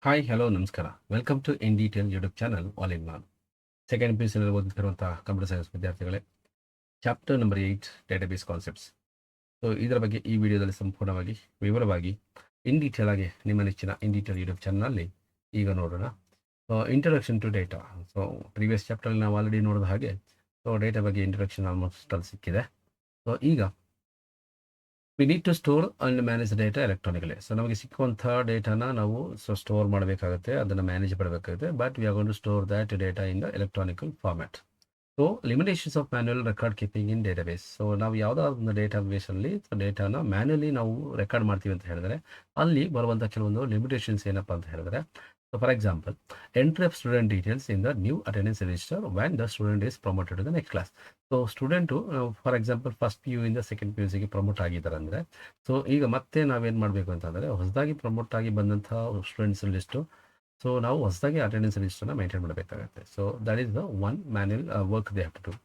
Hi hello ನಮಸ್ಕಾರ. Welcome to in detail YouTube channel all in one. Second P U ಸಿನಲ್ಲಿ ಓದುತ್ತಿರುವಂಥ computer science ವಿದ್ಯಾರ್ಥಿಗಳೇ, chapter number 8 database concepts. So ಇದರ ಬಗ್ಗೆ ಈ ವಿಡಿಯೋದಲ್ಲಿ ಸಂಪೂರ್ಣವಾಗಿ ವಿವರವಾಗಿ ಇನ್ ಡೀಟೇಲ್ ಆಗಿ ನಿಮ್ಮ ನೆಚ್ಚಿನ ಇನ್ ಡೀಟೇಲ್ ಯೂಟ್ಯೂಬ್ ಚಾನಲ್ನಲ್ಲಿ ಈಗ ನೋಡೋಣ. Introduction to data. So previous ಚಾಪ್ಟರ್ಲ್ಲಿ ನಾವು ಆಲ್ರೆಡಿ ನೋಡಿದ ಹಾಗೆ ಡೇಟಾ ಬಗ್ಗೆ ಇಂಟ್ರೊಡಕ್ಷನ್ ಆಲ್ಮೋಸ್ಟ್ ಅಲ್ಲಿ ಸಿಕ್ಕಿದೆ. ಸೊ ಈಗ we need to store and manage data electronically. So ನಮಗೆ ಸಿಕ್ಕುವಂಥ ಡೇಟಾನ ನಾವು ಸ್ಟೋರ್ ಮಾಡಬೇಕಾಗುತ್ತೆ, ಅದನ್ನು ಮ್ಯಾನೇಜ್ ಮಾಡಬೇಕಾಗುತ್ತೆ. But we are going to store that data in the electronical format. So limitations of manual record keeping in database. So ನಾವು ಯಾವುದಾದ್ರು ಒಂದು ಡೇಟಾಬೇಸಲ್ಲಿ ಡೇಟಾನ ಮ್ಯಾನ್ಯುವಲಿ ನಾವು ರೆಕಾರ್ಡ್ ಮಾಡ್ತೀವಿ ಅಂತ ಹೇಳಿದ್ರೆ ಅಲ್ಲಿ ಬರುವಂಥ ಕೆಲವೊಂದು ಲಿಮಿಟೇಷನ್ಸ್ ಏನಪ್ಪ ಅಂತ ಹೇಳಿದ್ರೆ, so for example entry of student details in the new attendance register when the student is promoted to the next class. So student for example first P U ಇಂದ ಸೆಕೆಂಡ್ ಪಿ ಯು ಸಿಗೆ promote ಆಗಿದ್ದಾರೆ ಅಂದರೆ, so ಈಗ ಮತ್ತೆ ನಾವೇನು ಮಾಡಬೇಕು ಅಂತಂದರೆ ಹೊಸದಾಗಿ ಪ್ರಮೋಟ್ ಆಗಿ ಬಂದಂಥ ಸ್ಟೂಡೆಂಟ್ಸ್ ಲಿಸ್ಟು, ಸೊ ನಾವು ಹೊಸದಾಗಿ ಅಟೆಂಡೆನ್ಸ್ ಲಿಸ್ಟನ್ನು ಮೇಂಟೈನ್ ಮಾಡಬೇಕಾಗುತ್ತೆ. So that is the one manual work they have to do.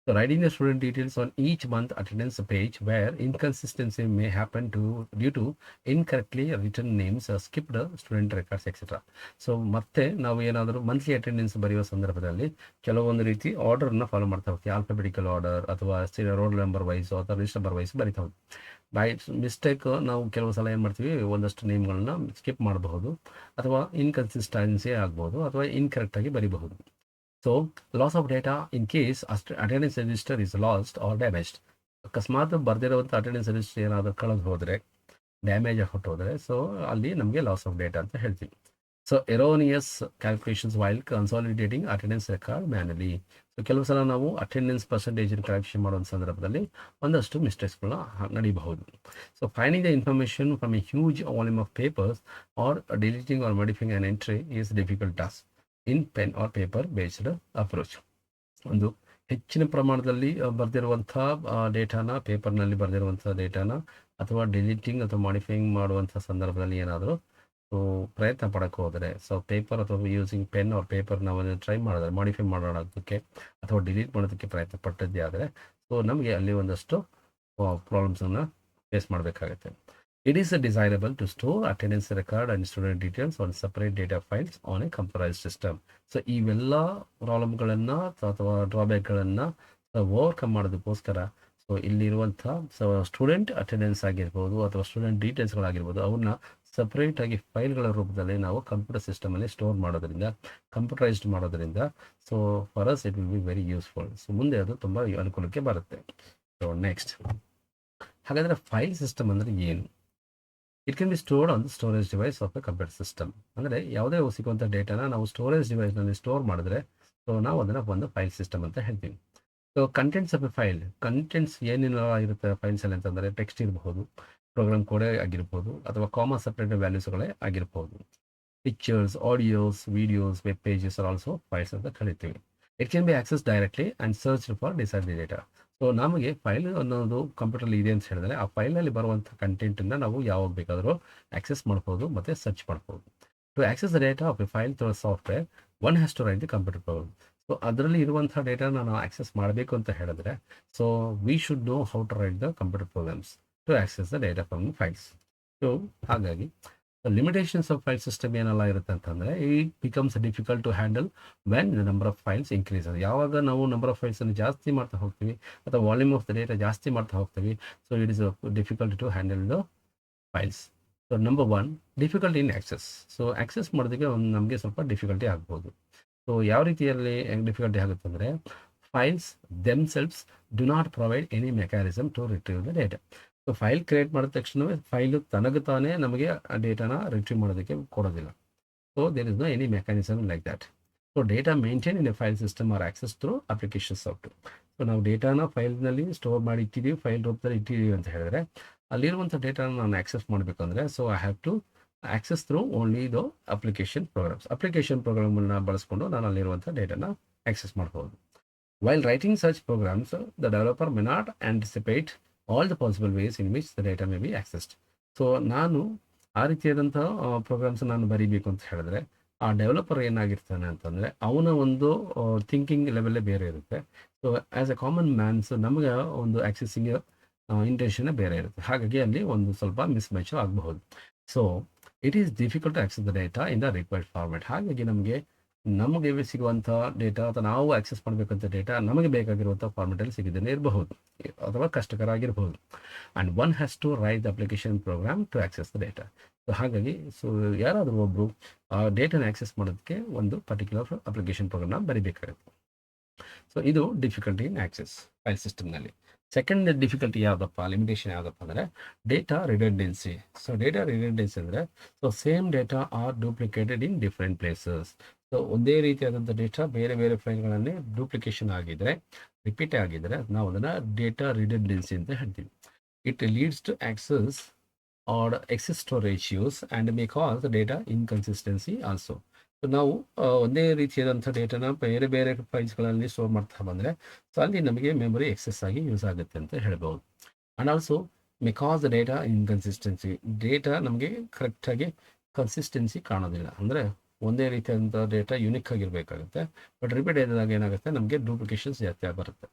So writing the student details on each month attendance page where inconsistency may happen due to incorrectly written names, skipped student records, etc. So ಮತ್ತೆ ನಾವು ಏನಾದರೂ monthly attendance ಬರೆಯುವ ಸಂದರ್ಭದಲ್ಲಿ ಕೆಲವೊಂದು ರೀತಿ ಆರ್ಡರ್ನ follow ಮಾಡ್ತಾ ಹೋಗ್ತೀವಿ. ಆಲ್ಫಾಬೆಟಿಕಲ್ ಆರ್ಡರ್ ಅಥವಾ ರೋಲ್ ನಂಬರ್ ವೈಸ್ ಅಥವಾ ರಿಜಿಸ್ಟರ್ ನಂಬರ್ ವೈಸ್ ಬರಿತಾ ಹೋಗ್ತೀವಿ. ಬೈ ಮಿಸ್ಟೇಕ್ ನಾವು ಕೆಲವು ಸಲ ಏನು ಮಾಡ್ತೀವಿ, ಒಂದಷ್ಟು ನೇಮ್ಗಳನ್ನ ಸ್ಕಿಪ್ ಮಾಡಬಹುದು ಅಥವಾ ಇನ್ಕನ್ಸಿಸ್ಟೆನ್ಸಿ ಆಗ್ಬೋದು ಅಥವಾ ಇನ್ಕರೆಕ್ಟಾಗಿ ಬರಿಬಹುದು. So loss of data in case attendance register is lost or damaged. ಅಕಸ್ಮಾತ್ ಬರೆದಿರುವಂಥ ಅಟೆಂಡೆನ್ಸ್ ರಿಜಿಸ್ಟರ್ ಏನಾದರೂ ಕಳೆದು ಹೋದರೆ, ಡ್ಯಾಮೇಜ್ ಆಗಿ ಹೊಟ್ಟೋದ್ರೆ, ಸೊ ಅಲ್ಲಿ ನಮಗೆ ಲಾಸ್ ಆಫ್ ಡೇಟಾ ಅಂತ ಹೇಳ್ತೀವಿ. So erroneous calculations while consolidating attendance record manually. So ಕೆಲವು ಸಲ ನಾವು ಅಟೆಂಡೆನ್ಸ್ ಪರ್ಸೆಂಟೇಜ್ ಕ್ಯಾಲ್ಕುಲೇಷನ್ ಮಾಡುವ ಸಂದರ್ಭದಲ್ಲಿ ಒಂದಷ್ಟು ಮಿಸ್ಟೇಕ್ಸ್ಗಳನ್ನ ನಡೀಬಹುದು. So finding the information from a huge volume of papers or deleting or modifying an entry is difficult task in pen or paper based approach. ಒಂದು ಹೆಚ್ಚಿನ ಪ್ರಮಾಣದಲ್ಲಿ ಬರೆದಿರುವಂಥ ಡೇಟಾನ, ಪೇಪರ್ನಲ್ಲಿ ಬರೆದಿರುವಂಥ ಡೇಟಾನ ಅಥವಾ ಡಿಲೀಟಿಂಗ್ ಅಥವಾ ಮಾಡಿಫೈಯಿಂಗ್ ಮಾಡುವಂಥ ಸಂದರ್ಭದಲ್ಲಿ ಏನಾದರೂ ಪ್ರಯತ್ನ ಪಡಕ್ಕೆ ಹೋದರೆ, ಸೊ ಪೇಪರ್ ಅಥವಾ ಯೂಸಿಂಗ್ ಪೆನ್ ಆರ್ ಪೇಪರ್ ನಾವು ಟ್ರೈ ಮಾಡಿದ್ರೆ ಮಾಡಿಫೈ ಮಾಡೋದಕ್ಕೆ ಅಥವಾ ಡಿಲೀಟ್ ಮಾಡೋದಕ್ಕೆ ಪ್ರಯತ್ನ ಪಟ್ಟಿದ್ದೇ ಆದರೆ, ಸೊ ನಮಗೆ ಅಲ್ಲಿ ಒಂದಷ್ಟು ಪ್ರಾಬ್ಲಮ್ಸನ್ನು ಫೇಸ್ ಮಾಡಬೇಕಾಗುತ್ತೆ. It is desirable to store attendance record and student details on separate data files on a computerized system. So ಇವೆಲ್ಲ ಪ್ರಾಬ್ಲಮ್ಗಳನ್ನು ಅಥವಾ ಡ್ರಾಬ್ಯಾಕ್ಗಳನ್ನು ಓವರ್ಕಮ್ ಮಾಡೋದಕ್ಕೋಸ್ಕರ ಸೊ ಇಲ್ಲಿರುವಂಥ ಸ್ಟೂಡೆಂಟ್ ಅಟೆಂಡೆನ್ಸ್ ಆಗಿರ್ಬೋದು ಅಥವಾ ಸ್ಟೂಡೆಂಟ್ ಡೀಟೇಲ್ಸ್ಗಳಾಗಿರ್ಬೋದು, ಅವನ್ನ ಸಪ್ರೇಟಾಗಿ ಫೈಲ್ಗಳ ರೂಪದಲ್ಲಿ ನಾವು ಕಂಪ್ಯೂಟರ್ ಸಿಸ್ಟಮಲ್ಲಿ ಸ್ಟೋರ್ ಮಾಡೋದ್ರಿಂದ, ಕಂಪ್ಯೂಟರೈಸ್ಡ್ ಮಾಡೋದ್ರಿಂದ, so for us it will be very useful. So ಮುಂದೆ ಅದು ತುಂಬ ಅನುಕೂಲಕ್ಕೆ ಬರುತ್ತೆ. ಸೊ ನೆಕ್ಸ್ಟ್, ಹಾಗಾದರೆ ಫೈಲ್ ಸಿಸ್ಟಮ್ ಅಂದರೆ ಏನು? It can be stored on the storage device of A computer system. ಅಂದರೆ ಯಾವುದೇ ಸಿಗುವಂಥ ಡೇಟಾನ ನಾವು ಸ್ಟೋರೇಜ್ ಡಿವೈಸ್ನಲ್ಲಿ ಸ್ಟೋರ್ ಮಾಡಿದ್ರೆ, ಸೊ ನಾವು ಅದನ್ನು ಒಂದು ಫೈಲ್ ಸಿಸ್ಟಮ್ ಅಂತ ಹೇಳ್ತೀವಿ. So contents of a file, contents ಏನೇನು ಇರುತ್ತೆ ಫೈಲ್ಸಲ್ಲಿ ಅಂತಂದರೆ, ಟೆಕ್ಸ್ಟ್ ಇರಬಹುದು, ಪ್ರೋಗ್ರಾಮ್ ಕೋಡೇ ಆಗಿರ್ಬೋದು ಅಥವಾ ಕಾಮಾ ಸಪ್ರೇಟ್ ವ್ಯಾಲ್ಯೂಸ್ಗಳೇ ಆಗಿರ್ಬೋದು. Pictures, audios, videos, web pages are also files ಅಂತ ಕರಿತೀವಿ. It can B access directly and search for decide data. So ನಮಗೆ ಫೈಲ್ ಅನ್ನೋದು ಕಂಪ್ಯೂಟರ್ಲಿ ಇದೆ ಅಂತ ಹೇಳಿದ್ರೆ, ಆ ಫೈಲ್ನಲ್ಲಿ ಬರುವಂಥ ಕಂಟೆಂಟನ್ನು ನಾವು ಯಾವಾಗ ಬೇಕಾದರೂ ಆಕ್ಸೆಸ್ ಮಾಡ್ಬೋದು ಮತ್ತು ಸರ್ಚ್ ಮಾಡ್ಬೋದು. To access the data of a file through software, one has to write the computer program. So ಅದರಲ್ಲಿ ಇರುವಂಥ ಡೇಟಾನ ನಾವು ಆಕ್ಸೆಸ್ ಮಾಡಬೇಕು ಅಂತ ಹೇಳಿದ್ರೆ, so we should know how to write the computer programs to access the data from files. So ಹಾಗಾಗಿ limitations of file system ಏನೆಲ್ಲ ಇರುತ್ತೆ ಅಂತಂದರೆ, it becomes difficult to handle when the number of files increase. ಯಾವಾಗ ನಾವು number of ಫೈಲ್ಸನ್ನು ಜಾಸ್ತಿ ಮಾಡ್ತಾ ಹೋಗ್ತೀವಿ ಅಥವಾ ವಾಲ್ಯೂಮ್ ಆಫ್ ದ ಡೇಟಾ ಜಾಸ್ತಿ ಮಾಡ್ತಾ ಹೋಗ್ತೀವಿ, so it is difficult to handle the files. So number one, difficulty in access. So access ಮಾಡೋದಕ್ಕೆ ನಮಗೆ ಸ್ವಲ್ಪ ಡಿಫಿಕಲ್ಟಿ ಆಗ್ಬೋದು. ಸೊ ಯಾವ ರೀತಿಯಲ್ಲಿ ಡಿಫಿಕಲ್ಟಿ ಆಗುತ್ತೆ ಅಂದರೆ, files themselves do not provide any mechanism to retrieve the data. So file create ಮಾಡಿದ ತಕ್ಷಣವೇ ಫೈಲು ತನಗೆ ತಾನೇ ನಮಗೆ ಆ ಡೇಟಾನ ರಿಟ್ರೀವ್ ಮಾಡೋದಕ್ಕೆ ಕೊಡೋದಿಲ್ಲ. So there is no any mechanism like that. So data maintain in a file system are access through application software. So ನಾವು ಡೇಟಾನ ಫೈಲ್ನಲ್ಲಿ ಸ್ಟೋರ್ ಮಾಡಿ ಇಟ್ಟಿದ್ದೀವಿ, ಫೈಲ್ ರೂಪದಲ್ಲಿ ಇಟ್ಟಿದ್ದೀವಿ ಅಂತ ಹೇಳಿದ್ರೆ, ಅಲ್ಲಿರುವಂಥ ಡೇಟಾನ ನಾನು ಆಕ್ಸೆಸ್ ಮಾಡಬೇಕಂದ್ರೆ, so I have to access through only the application programs. Application ಪ್ರೋಗ್ರಾಮನ್ನು ಬಳಸ್ಕೊಂಡು ನಾನು ಅಲ್ಲಿರುವಂಥ ಡೇಟಾನ ಆಕ್ಸೆಸ್ ಮಾಡ್ಬೋದು. While writing search programs, the developer may not anticipate all the possible ways in which the data may be accessed. So ನಾನು ಆ ರೀತಿಯಾದಂಥ programmes ನಾನು ಬರೀಬೇಕು ಅಂತ ಹೇಳಿದ್ರೆ, ಆ ಡೆವಲಪರ್ ಏನಾಗಿರ್ತಾನೆ ಅಂತಂದರೆ, ಅವನ ಒಂದು ಥಿಂಕಿಂಗ್ ಲೆವೆಲ್ಲೇ ಬೇರೆ ಇರುತ್ತೆ. So as a common man's ನಮಗೆ ಒಂದು ಆಕ್ಸೆಸಿಂಗ್ ಇಂಟೆನ್ಷನ್ನೇ ಬೇರೆ ಇರುತ್ತೆ. ಹಾಗಾಗಿ ಅಲ್ಲಿ ಒಂದು ಸ್ವಲ್ಪ ಮಿಸ್ ಮ್ಯಾಚು ಆಗಬಹುದು. So it is difficult to access the data in the required format. ಹಾಗಾಗಿ ನಮಗೆ ಸಿಗುವಂಥ ಡೇಟಾ ಅಥವಾ ನಾವು ಆಕ್ಸೆಸ್ ಮಾಡಬೇಕಂತ ಡೇಟಾ ನಮಗೆ ಬೇಕಾಗಿರುವಂಥ ಫಾರ್ಮೆಟಲ್ಲಿ ಸಿಗದೇ ಇರಬಹುದು ಅಥವಾ ಕಷ್ಟಕರ ಆಗಿರಬಹುದು. And one has to write the application program to access the data. So ಹಾಗಾಗಿ ಯಾರಾದರೂ ಒಬ್ಬರು ಆ ಡೇಟಾನ ಆಕ್ಸೆಸ್ ಮಾಡೋದಕ್ಕೆ ಒಂದು ಪರ್ಟಿಕ್ಯುಲರ್ ಅಪ್ಲಿಕೇಶನ್ ಪ್ರೋಗ್ರಾಮ್ನ ಬರೀಬೇಕಾಗುತ್ತೆ. ಸೊ ಇದು ಡಿಫಿಕಲ್ಟಿ ಇನ್ ಆಕ್ಸೆಸ್ ಫೈಲ್ ಸಿಸ್ಟಮ್ನಲ್ಲಿ. ಸೆಕೆಂಡ್ ಡಿಫಿಕಲ್ಟಿ ಯಾವುದಪ್ಪ, ಲಿಮಿಟೇಷನ್ ಯಾವುದಪ್ಪ ಅಂದರೆ data redundancy. So data redundancy ಅಂದರೆ same data are duplicated in different places. So ಒಂದೇ ರೀತಿಯಾದಂಥ ಡೇಟಾ ಬೇರೆ ಬೇರೆ ಫೈಲ್ಗಳಲ್ಲಿ ಡೂಪ್ಲಿಕೇಶನ್ ಆಗಿದ್ರೆ, ರಿಪೀಟ್ ಆಗಿದ್ರೆ ನಾವು ಅದನ್ನು ಡೇಟಾ ರಿಡೆಂಡೆನ್ಸಿ ಅಂತ ಹೇಳ್ತೀವಿ. It leads to access or excess storage use and may cause data inconsistency also. ನಾವು ಒಂದೇ ರೀತಿಯಾದಂಥ ಡೇಟಾನ ಬೇರೆ ಬೇರೆ ಫೈಲ್ಸ್ಗಳಲ್ಲಿ ಸ್ಟೋರ್ ಮಾಡ್ತಾ ಬಂದರೆ ಅಲ್ಲಿ ನಮಗೆ ಮೆಮೊರಿ ಎಕ್ಸೆಸ್ ಆಗಿ ಯೂಸ್ ಆಗುತ್ತೆ ಅಂತ ಹೇಳ್ಬೋದು. And also because the data inconsistency, data ನಮಗೆ ಕರೆಕ್ಟಾಗಿ ಕನ್ಸಿಸ್ಟೆನ್ಸಿ ಕಾಣೋದಿಲ್ಲ. ಅಂದರೆ ಒಂದೇ ರೀತಿಯಾದಂಥ ಡೇಟಾ ಯುನಿಕ್ ಆಗಿರಬೇಕಾಗುತ್ತೆ, ಬಟ್ ರಿಪೀಟ್ ಆದಾಗ ಏನಾಗುತ್ತೆ, ನಮಗೆ ಡೂಪ್ಲಿಕೇಶನ್ಸ್ ಜಾಸ್ತಿ ಆಗಿ ಬರುತ್ತೆ.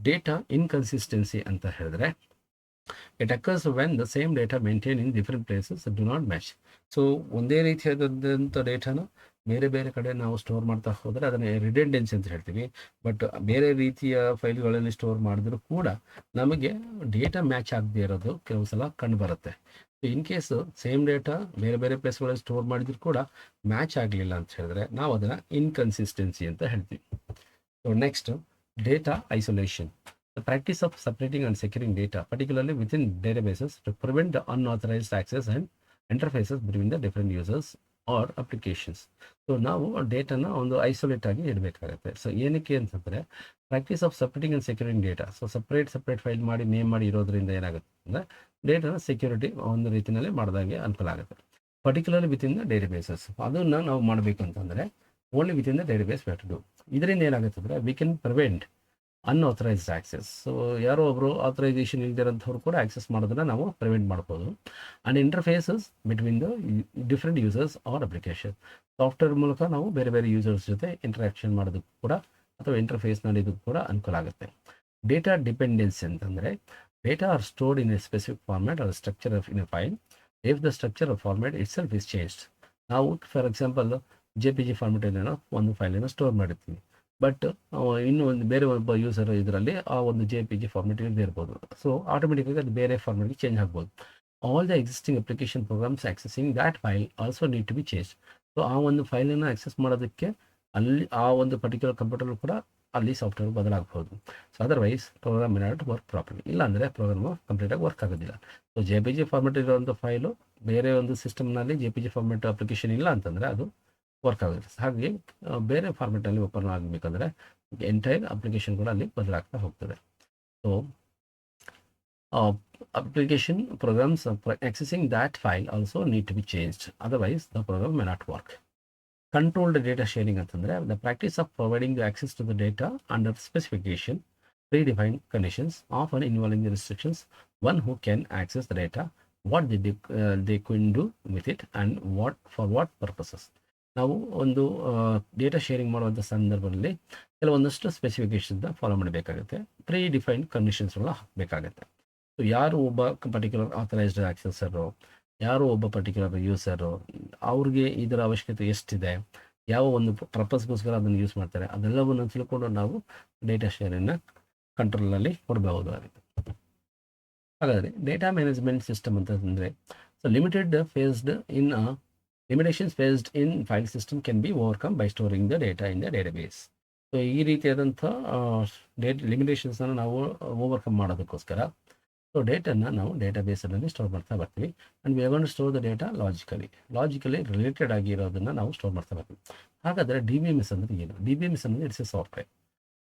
ಡೇಟಾ ಇನ್ಕನ್ಸಿಸ್ಟೆನ್ಸಿ ಅಂತ ಹೇಳಿದ್ರೆ it occurs when the same data maintain in different places do not match. So ಒಂದೇ ರೀತಿಯಾದಂಥ ಡೇಟಾನ ಬೇರೆ ಬೇರೆ ಕಡೆ ನಾವು ಸ್ಟೋರ್ ಮಾಡ್ತಾ ಹೋದರೆ ಅದನ್ನು ರಿಡೆಂಡೆನ್ಸಿ ಅಂತ ಹೇಳ್ತೀವಿ. ಬಟ್ ಬೇರೆ ರೀತಿಯ ಫೈಲ್ಗಳಲ್ಲಿ ಸ್ಟೋರ್ ಮಾಡಿದ್ರೂ ಕೂಡ ನಮಗೆ ಡೇಟಾ ಮ್ಯಾಚ್ ಆಗದೆ ಇರೋದು ಕೆಲವು ಸಲ ಕಂಡು ಬರುತ್ತೆ. ಇನ್ ಕೇಸ್ ಸೇಮ್ ಡೇಟಾ ಬೇರೆ ಬೇರೆ ಪ್ಲೇಸ್ಗಳಲ್ಲಿ ಸ್ಟೋರ್ ಮಾಡಿದ್ರು ಕೂಡ ಮ್ಯಾಚ್ ಆಗಲಿಲ್ಲ ಅಂತ ಹೇಳಿದ್ರೆ ನಾವು ಅದನ್ನು ಇನ್ಕನ್ಸಿಸ್ಟೆನ್ಸಿ ಅಂತ ಹೇಳ್ತೀವಿ. So next, data isolation. The practice of separating and securing data, particularly within databases, to prevent the unauthorized access and interfaces between the different users or applications. So ನಾವು ಡೇಟಾನ ಒಂದು ಐಸೋಲೇಟ್ ಆಗಿ ಇಡಬೇಕಾಗುತ್ತೆ. ಸೊ ಏನಕ್ಕೆ ಅಂತಂದರೆ practice of separating and securing data. So separate file ಮಾಡಿ name ಮಾಡಿ ಇರೋದ್ರಿಂದ ಏನಾಗುತ್ತೆ ಅಂದರೆ ಡೇಟಾನ ಸೆಕ್ಯೂರಿಟಿ ಒಂದು ರೀತಿಯಲ್ಲಿ ಮಾಡಿದಾಗೆ ಅನುಕೂಲ ಆಗುತ್ತೆ. ಪರ್ಟಿಕ್ಯುಲರ್ಲಿ ವಿತಿನ್ ದ ಡೇಟಾಬೇಸಸ್ ಅದನ್ನು ನಾವು ಮಾಡಬೇಕು ಅಂತಂದರೆ only within the database we have to do. ಇದರಿಂದ ಏನಾಗುತ್ತೆ ಅಂದರೆ we can prevent unauthorized access. So ಯಾರೋ ಒಬ್ಬರು ಆಥರೈಸೇಷನ್ ಇಲ್ದಿರೋಂಥವ್ರು ಕೂಡ ಆಕ್ಸೆಸ್ ಮಾಡೋದನ್ನು ನಾವು ಪ್ರಿವೆಂಟ್ ಮಾಡ್ಬೋದು. And interfaces between the different users or application. Software ಮೂಲಕ ನಾವು ಬೇರೆ ಬೇರೆ ಯೂಸರ್ಸ್ ಜೊತೆ ಇಂಟ್ರಾಕ್ಷನ್ ಮಾಡೋದಕ್ಕೂ ಕೂಡ ಅಥವಾ ಇಂಟರ್ಫೇಸ್ ನಡೆಯೋದಕ್ಕೂ ಕೂಡ ಅನುಕೂಲ ಆಗುತ್ತೆ. ಡೇಟಾ ಡಿಪೆಂಡೆನ್ಸಿ ಅಂತಂದರೆ data are stored in a specific format or structure of in a file if the structure of format itself is changed. ನಾವು ಫಾರ್ ಎಕ್ಸಾಂಪಲ್ JPG ಫಾರ್ಮೆಟಲ್ಲಿ ಒಂದು ಫೈಲನ್ನು ಸ್ಟೋರ್ ಮಾಡಿರ್ತೀವಿ, ಬಟ್ ಇನ್ನೂ ಒಂದು ಬೇರೆ ಒಬ್ಬ ಯೂಸರ್ ಇದರಲ್ಲಿ ಆ ಒಂದು JPG ಫಾರ್ಮೆಟ್ ಇರದೇ ಇರ್ಬೋದು. ಸೊ ಆಟೋಮೆಟಿಕ್ಕಾಗಿ ಅದು ಬೇರೆ ಫಾರ್ಮೆಟ್ಗೆ ಚೇಂಜ್ ಆಗ್ಬೋದು. All the existing application programs accessing that file also need to be change. So ಆ ಒಂದು ಫೈಲನ್ನು ಆಕ್ಸೆಸ್ ಮಾಡೋದಕ್ಕೆ ಅಲ್ಲಿ ಆ ಒಂದು ಪರ್ಟಿಕ್ಯುಲರ್ ಕಂಪ್ಯೂಟರ್ ಕೂಡ ಅಲ್ಲಿ ಸಾಫ್ಟ್ವೇರ್ ಬದಲಾಗಬಹುದು. So otherwise program may not work properly. ಇಲ್ಲಾಂದರೆ ಪ್ರೋಗ್ರಾಮು ಕಂಪ್ಲೀಟಾಗಿ ವರ್ಕ್ ಆಗೋದಿಲ್ಲ. ಸೊ JPG ಫಾರ್ಮೆಟ್ ಇರೋವಂಥ ಫೈಲು ಬೇರೆ ಒಂದು ಸಿಸ್ಟಮ್ನಲ್ಲಿ JPG ಫಾರ್ಮೆಟ್ ಅಪ್ಲಿಕೇಶನ್ ಇಲ್ಲ ಅಂತಂದರೆ ಅದು ವರ್ಕ್ ಆಗುತ್ತೆ. ಹಾಗಾಗಿ ಬೇರೆ ಫಾರ್ಮೆಟಲ್ಲಿ ಓಪನ್ ಆಗಬೇಕಂದ್ರೆ ಎಂಟೈರ್ ಅಪ್ಲಿಕೇಶನ್ ಕೂಡ ಅಲ್ಲಿ ಬದಲಾಗ್ತಾ ಹೋಗ್ತದೆ. So application programs accessing that file also need to be changed, otherwise the program may not work. Controlled data sharing ಅಂತಂದರೆ the practice of providing the access to the data under specification predefined conditions, often involving the restrictions, one who can access the data, what they can do with it, and for what purposes. ನಾವು ಒಂದು data sharing ಮಾಡುವಂಥ ಸಂದರ್ಭದಲ್ಲಿ ಕೆಲವೊಂದಷ್ಟು ಸ್ಪೆಸಿಫಿಕೇಷನ್ನ follow ಮಾಡಬೇಕಾಗುತ್ತೆ, defined ಕಂಡೀಷನ್ಸ್ಗಳನ್ನ ಹಾಕಬೇಕಾಗುತ್ತೆ. So ಯಾರು ಒಬ್ಬ particular authorised ಆಕ್ಸೆಸರು, ಯಾರು ಒಬ್ಬ ಪರ್ಟಿಕ್ಯುಲರ್ ಯೂಸರು, ಅವ್ರಿಗೆ ಇದರ ಅವಶ್ಯಕತೆ ಎಷ್ಟಿದೆ, ಯಾವ ಒಂದು ಪರ್ಪಸ್ಗೋಸ್ಕರ ಅದನ್ನು ಯೂಸ್ ಮಾಡ್ತಾರೆ, ಅದೆಲ್ಲವನ್ನು ತಿಳ್ಕೊಂಡು ನಾವು ಡೇಟಾ ಶೇರನ್ನು ಕಂಟ್ರೋಲಲ್ಲಿ ಕೊಡಬಹುದು ಆಗುತ್ತೆ. ಹಾಗಾದರೆ ಡೇಟಾ ಮ್ಯಾನೇಜ್ಮೆಂಟ್ ಸಿಸ್ಟಮ್ ಅಂತಂದರೆ so limitations faced in file system can be overcome by storing the data in the database. So ಈ ರೀತಿಯಾದಂಥ ಲಿಮಿಟೇಷನ್ಸನ್ನು ನಾವು ಓವರ್ಕಮ್ ಮಾಡೋದಕ್ಕೋಸ್ಕರ ಸೊ ಡೇಟಾನ ನಾವು ಡೇಟಾಬೇಸಲ್ಲಿ ಸ್ಟೋರ್ ಮಾಡ್ತಾ ಬರ್ತೀವಿ. And we are going to store the data logically related ಆಗಿರೋದನ್ನು ನಾವು ಸ್ಟೋರ್ ಮಾಡ್ತಾ ಬರ್ತೀವಿ. ಹಾಗಾದರೆ DBMS ಅಂದರೆ ಏನು? DBMS ಅಂದರೆ it's a software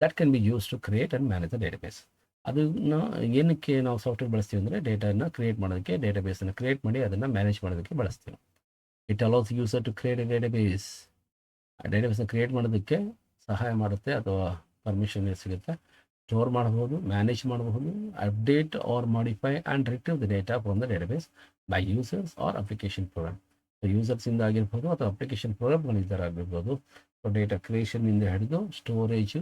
that can be use to create and manage the database. ಅದನ್ನು ಏನಕ್ಕೆ ನಾವು ಸಾಫ್ಟ್ವೇರ್ ಬಳಸ್ತೀವಿ ಅಂದರೆ ಡೇಟಾನ ಕ್ರಿಯೇಟ್ ಮಾಡೋದಕ್ಕೆ, ಡೇಟಾಬೇಸನ್ನು ಕ್ರಿಯೇಟ್ ಮಾಡಿ ಅದನ್ನು ಮ್ಯಾನೇಜ್ ಮಾಡೋದಕ್ಕೆ ಬಳಸ್ತೀವಿ. It allows user to create a database. ಆ ಡೇಟಾಬೇಸ್ನ ಕ್ರಿಯೇಟ್ ಮಾಡೋದಕ್ಕೆ ಸಹಾಯ ಮಾಡುತ್ತೆ ಅಥವಾ ಪರ್ಮಿಷನ್ ಸಿಗುತ್ತೆ. ಸ್ಟೋರ್ ಮಾಡಬಹುದು, ಮ್ಯಾನೇಜ್ ಮಾಡಬಹುದು, update or modify and retrieve the data from the database by users or application program. So ಯೂಸರ್ಸಿಂದ ಆಗಿರ್ಬೋದು ಅಥವಾ ಅಪ್ಲಿಕೇಶನ್ ಪ್ರೋಗ್ರಾಮ್ಗಳಿಂದ ಆಗಿರ್ಬೋದು. ಸೊ ಡೇಟಾ ಕ್ರಿಯೇಷನ್ನಿಂದ ಹಿಡಿದು storage,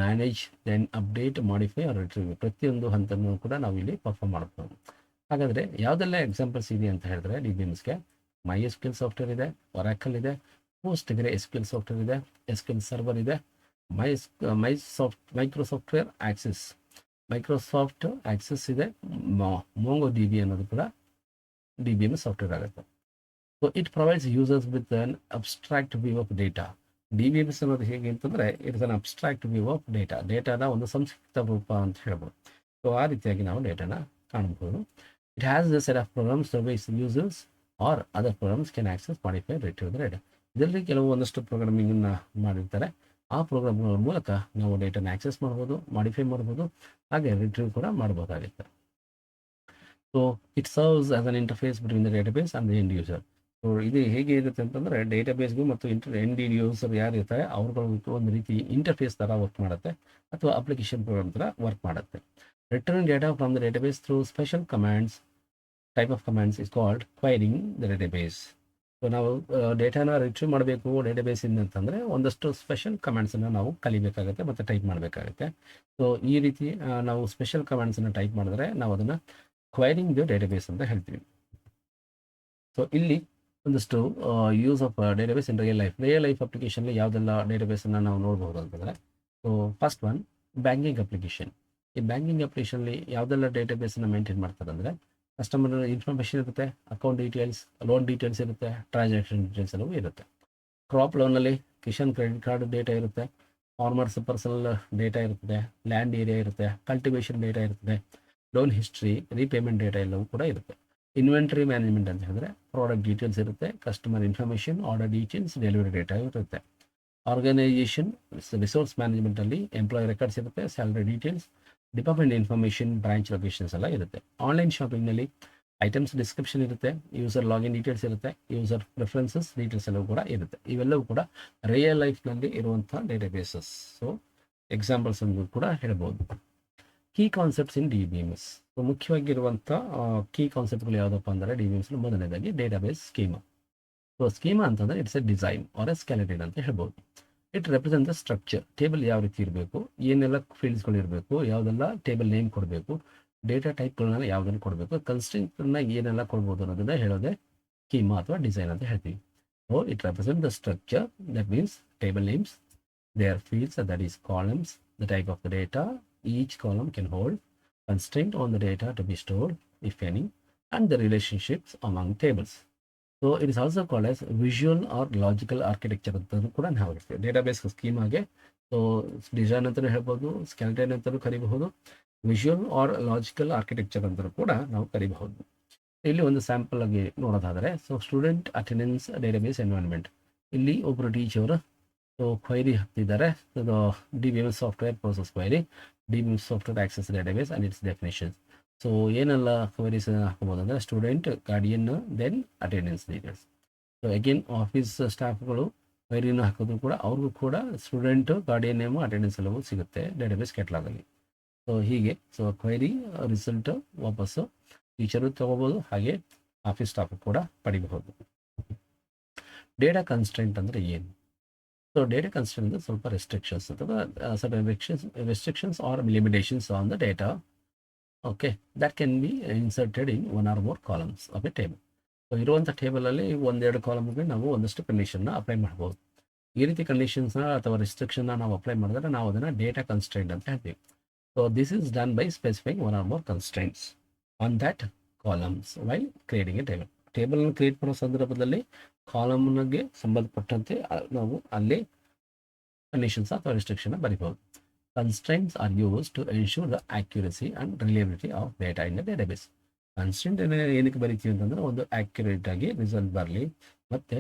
manage, then update, modify or retrieve ಪ್ರತಿಯೊಂದು ಹಂತನೂ ಕೂಡ ನಾವು ಇಲ್ಲಿ ಪರ್ಫಾರ್ಮ್ ಮಾಡ್ಬೋದು. ಹಾಗಾದರೆ ಯಾವುದೆಲ್ಲ ಎಕ್ಸಾಂಪಲ್ಸ್ ಇದೆ ಅಂತ ಹೇಳಿದ್ರೆ DBMSಗೆ MySQL ಸಾಫ್ಟ್ವೇರ್ ಇದೆ, ಒರಾಕಲ್ ಇದೆ, ಪೋಸ್ಟ್ ಗ್ರೇ SQL ಸಾಫ್ಟ್ವೇರ್ ಇದೆ, SQL ಸರ್ವರ್ ಇದೆ, ಮೈಕ್ರೋಸಾಫ್ಟ್ವೇರ್ ಆಕ್ಸೆಸ್ ಇದೆ, ಮೊಂಗೋ ಡಿ ಬಿ ಅನ್ನೋದು ಕೂಡ DBMS ಸಾಫ್ಟ್ವೇರ್ ಆಗುತ್ತೆ. So it provides users with an abstract view of data. DBMS ಅನ್ನೋದು ಹೇಗೆ ಅಂತಂದರೆ it's an abstract view of ಡೇಟಾದ ಒಂದು ಸಂಕ್ಷಿಪ್ತ ರೂಪ ಅಂತ ಹೇಳ್ಬೋದು. ಸೊ ಆ ರೀತಿಯಾಗಿ ನಾವು ಡೇಟಾನ ಕಾಣಬಹುದು. It has the set of programs service users or other programs can access modify retrieve the data. ಇದರಲ್ಲಿ ಕೆಲವು ಒಂದಷ್ಟು ಪ್ರೋಗ್ರಾಮಿಂಗನ್ನು ಮಾಡಿರ್ತಾರೆ. ಆ ಪ್ರೋಗ್ರಾಮ್ಗಳ ಮೂಲಕ ನಾವು ಡೇಟಾನ ಆಕ್ಸೆಸ್ ಮಾಡ್ಬೋದು, ಮಾಡಿಫೈ ಮಾಡ್ಬೋದು, ಹಾಗೆ ರಿಟ್ರೀವ್ ಕೂಡ ಮಾಡ್ಬೋದಾಗುತ್ತೆ. So it serves as an interface between the database and the end user. So ಇದು ಹೇಗೆ ಇರುತ್ತೆ ಅಂತಂದರೆ ಡೇಟಾಬೇಸ್ಗೂ ಮತ್ತು ಎಂಡ್ ಯೂಸರ್ ಯಾರು ಇರ್ತಾರೆ ಅವ್ರುಗಳು ಒಂದು ರೀತಿ ಇಂಟರ್ಫೇಸ್ ಥರ ವರ್ಕ್ ಮಾಡುತ್ತೆ ಅಥವಾ ಅಪ್ಲಿಕೇಶನ್ ಪ್ರೋಗ್ರಾಮ್ ಥರ ವರ್ಕ್ ಮಾಡುತ್ತೆ. Return data from the database through special commands type of commands is called querying the database. So ನಾವು ಡೇಟಾನ ರಿಟ್ರೀವ್ ಮಾಡಬೇಕು ಡೇಟಾಬೇಸಿಂದ ಅಂತಂದರೆ ಒಂದಷ್ಟು ಸ್ಪೆಷಲ್ ಕಮಾಂಡ್ಸನ್ನು ನಾವು ಕಲಿಬೇಕಾಗುತ್ತೆ ಮತ್ತು ಟೈಪ್ ಮಾಡಬೇಕಾಗುತ್ತೆ. ಸೊ ಈ ರೀತಿ ನಾವು ಸ್ಪೆಷಲ್ ಕಮಾಂಡ್ಸನ್ನು ಟೈಪ್ ಮಾಡಿದ್ರೆ ನಾವು ಅದನ್ನು ಕ್ವೈರಿಂಗ್ ದ ಡೇಟಾಬೇಸ್ ಅಂತ ಹೇಳ್ತೀವಿ. ಸೊ ಇಲ್ಲಿ ಒಂದಷ್ಟು use of database in real life ಅಪ್ಲಿಕೇಶನ್ಲಿ ಯಾವುದೆಲ್ಲ ಡೇಟಾಬೇಸನ್ನು ನಾವು ನೋಡ್ಬೋದು ಅಂತಂದರೆ, so first one banking application. ಈ ಬ್ಯಾಂಕಿಂಗ್ ಅಪ್ಲಿಕೇಶನ್ಲಿ ಯಾವುದೆಲ್ಲ ಡೇಟಾಬೇಸನ್ನು ಮೇಂಟೈನ್ ಮಾಡ್ತಾರೆ ಅಂದರೆ ಕಸ್ಟಮರ್ ಇನ್ಫಾರ್ಮೇಷನ್ ಇರುತ್ತೆ, ಅಕೌಂಟ್ ಡೀಟೇಲ್ಸ್, ಲೋನ್ ಡೀಟೇಲ್ಸ್ ಇರುತ್ತೆ, ಟ್ರಾನ್ಸಾಕ್ಷನ್ ಡೀಟೇಲ್ಸ್ ಎಲ್ಲವೂ ಇರುತ್ತೆ. ಕ್ರಾಪ್ ಲೋನಲ್ಲಿ ಕಿಶನ್ ಕ್ರೆಡಿಟ್ ಕಾರ್ಡ್ ಡೇಟಾ ಇರುತ್ತೆ, ಫಾರ್ಮರ್ಸ್ ಪರ್ಸನಲ್ ಡೇಟಾ ಇರ್ತದೆ, ಲ್ಯಾಂಡ್ ಏರಿಯಾ ಇರುತ್ತೆ, ಕಲ್ಟಿವೇಷನ್ ಡೇಟಾ ಇರ್ತದೆ, ಲೋನ್ ಹಿಸ್ಟ್ರಿ, ರೀಪೇಮೆಂಟ್ ಡೇಟಾ ಎಲ್ಲವೂ ಕೂಡ ಇರುತ್ತೆ. ಇನ್ವೆಂಟರಿ ಮ್ಯಾನೇಜ್ಮೆಂಟ್ ಅಂತ ಹೇಳಿದ್ರೆ ಪ್ರಾಡಕ್ಟ್ ಡೀಟೇಲ್ಸ್ ಇರುತ್ತೆ, customer information, order details, delivery data ಇರುತ್ತೆ. ಆರ್ಗನೈಸೇಷನ್ ರಿಸೋರ್ಸ್ ಮ್ಯಾನೇಜ್ಮೆಂಟಲ್ಲಿ ಎಂಪ್ಲಾಯ್ ರೆಕಾರ್ಡ್ಸ್ ಇರುತ್ತೆ, salary details, department information, branch locations ಎಲ್ಲ ಇರುತ್ತೆ. ಆನ್ಲೈನ್ ಶಾಪಿಂಗ್ನಲ್ಲಿ ಐಟಮ್ಸ್ ಡಿಸ್ಕ್ರಿಪ್ಷನ್ ಇರುತ್ತೆ, ಯೂಸರ್ ಲಾಗಿನ್ ಡೀಟೇಲ್ಸ್ ಇರುತ್ತೆ, ಯೂಸರ್ ಪ್ರಿಫರೆನ್ಸಸ್ ಡೀಟೇಲ್ಸ್ ಎಲ್ಲವೂ ಕೂಡ ಇರುತ್ತೆ. ಇವೆಲ್ಲವೂ ಕೂಡ ರಿಯಲ್ ಲೈಫ್ನಲ್ಲಿ ಇರುವಂಥ ಡೇಟಾಬೇಸಸ್. ಸೊ ಎಕ್ಸಾಂಪಲ್ಸ್ ಅನ್ನು ಕೂಡ ಹೇಳ್ಬೋದು. Key concepts in DBMS. So ಮುಖ್ಯವಾಗಿರುವಂಥ ಕೀ ಕಾನ್ಸೆಪ್ಟ್ಗಳು ಯಾವುದಪ್ಪ ಅಂದರೆ DBMS ಮೊದಲನೇದಾಗಿ ಡೇಟಾಬೇಸ್ ಸ್ಕೀಮಾ. ಸೊ ಸ್ಕೀಮಾ ಅಂತಂದರೆ it's a design or a skeleton ಅಂತ ಹೇಳ್ಬೋದು. It represent the structure. Table ಯಾವ ರೀತಿ ಇರಬೇಕು, ಏನೆಲ್ಲ ಫೀಲ್ಡ್ಸ್ಗಳು ಇರಬೇಕು, ಯಾವುದೆಲ್ಲ ಟೇಬಲ್ ನೇಮ್ ಕೊಡಬೇಕು, ಡೇಟಾ ಟೈಪ್ಗಳನ್ನ ಯಾವುದನ್ನು ಕೊಡಬೇಕು, ಕನ್ಸ್ಟ್ರೆಂಟ್ಗಳನ್ನ ಏನೆಲ್ಲ ಕೊಡ್ಬೋದು ಅನ್ನೋದನ್ನ ಹೇಳೋದೇ ಸ್ಕೀಮಾ ಅಥವಾ ಡಿಸೈನ್ ಅಂತ ಹೇಳ್ತೀವಿ. So it represent the structure, that means table names, their fields, that is columns, the type of the data each column can hold, constraint on the data to be stored, if any, and the relationships among tables. So it is also called as visual or logical architecture ಅಂತಲೂ ಕೂಡ ನಾವು ಹೇಳ್ತೀವಿ database ಸ್ಕೀಮಾಗೆ. So design ಅಂತಲೂ ಹೇಳ್ಬೋದು, skeleton ಅಂತಲೂ ಕರಿಬಹುದು, visual R logical architecture ಅಂತಲೂ ಕೂಡ ನಾವು ಕರಿಬಹುದು. ಇಲ್ಲಿ ಒಂದು ಸ್ಯಾಂಪಲ್ ಆಗಿ ನೋಡೋದಾದರೆ, so student attendance database environment. ಇಲ್ಲಿ ಒಬ್ಬರು ಟೀಚರ್ ಸೊ ಕ್ವೈರಿ ಹಾಕ್ತಿದ್ದಾರೆ, DBMS software process query, DBMS software access database and its definitions. So ಏನೆಲ್ಲ ಕ್ವೈರೀಸ್ ಹಾಕ್ಬೋದು ಅಂದರೆ student, guardian, then attendance details. So again office ಸ್ಟಾಫ್ಗಳು ಕ್ವೈರಿನ ಹಾಕೋದು ಕೂಡ ಅವ್ರಿಗೂ ಕೂಡ ಸ್ಟೂಡೆಂಟು, ಗಾರ್ಡಿಯನ್ ನೇಮು, ಅಟೆಂಡೆನ್ಸ್ ಎಲ್ಲವೂ ಸಿಗುತ್ತೆ ಡೇಟಾಬೇಸ್ ಕೆಟಲಾಗಲ್ಲಿ. ಸೊ ಹೀಗೆ ಸೊ ಕ್ವೈರಿ ರಿಸಲ್ಟ್ ವಾಪಸ್ಸು ಟೀಚರು ತೊಗೋಬೋದು, ಹಾಗೆ ಆಫೀಸ್ ಸ್ಟಾಫ್ ಕೂಡ ಪಡಿಬಹುದು. ಡೇಟಾ ಕನ್ಸ್ಟ್ರೆಂಟ್ ಅಂದರೆ ಏನು? ಸೊ ಡೇಟಾ ಕನ್ಸ್ಟ್ರೆಂಟ್ ಅಂದರೆ ಸ್ವಲ್ಪ ರೆಸ್ಟ್ರಿಕ್ಷನ್ಸ್ ಅಥವಾ certain restrictions or limitations on the data, okay, that can be inserted in one or more columns of a table. So ಇರುವಂಥ ಟೇಬಲಲ್ಲಿ ಒಂದೆರಡು ಕಾಲಮ್ಗೆ ನಾವು ಒಂದಷ್ಟು ಕಂಡೀಷನ್ನ ಅಪ್ಲೈ ಮಾಡ್ಬೋದು. ಈ ರೀತಿ ಕಂಡೀಷನ್ಸ್ನ ಅಥವಾ ರಿಸ್ಟ್ರಿಕ್ಷನ್ನ ನಾವು ಅಪ್ಲೈ ಮಾಡಿದ್ರೆ ನಾವು ಅದನ್ನು ಡೇಟಾ ಕನ್ಸ್ಟ್ರೆಂಟ್ ಅಂತ ಹೇಳ್ತೀವಿ. So this is done by specifying one or more constraints on that columns while creating a table. ಟೇಬಲ್ನ ಕ್ರಿಯೇಟ್ ಮಾಡೋ ಸಂದರ್ಭದಲ್ಲಿ ಕಾಲಮ್ಗೆ ಸಂಬಂಧಪಟ್ಟಂತೆ ನಾವು ಅಲ್ಲಿ ಕಂಡೀಷನ್ಸ್ ಅಥವಾ ರಿಸ್ಟ್ರಿಕ್ಷನ್ ಬರೀಬಹುದು. Constraints are use to ensure the accuracy and reliability of data in the database. Constraint ಏನಕ್ಕೆ ಬರೀತೀವಿ ಅಂತಂದರೆ ಒಂದು ಆಕ್ಯುರೇಟ್ ಆಗಿ ರಿಸಲ್ಟ್ ಬರಲಿ ಮತ್ತು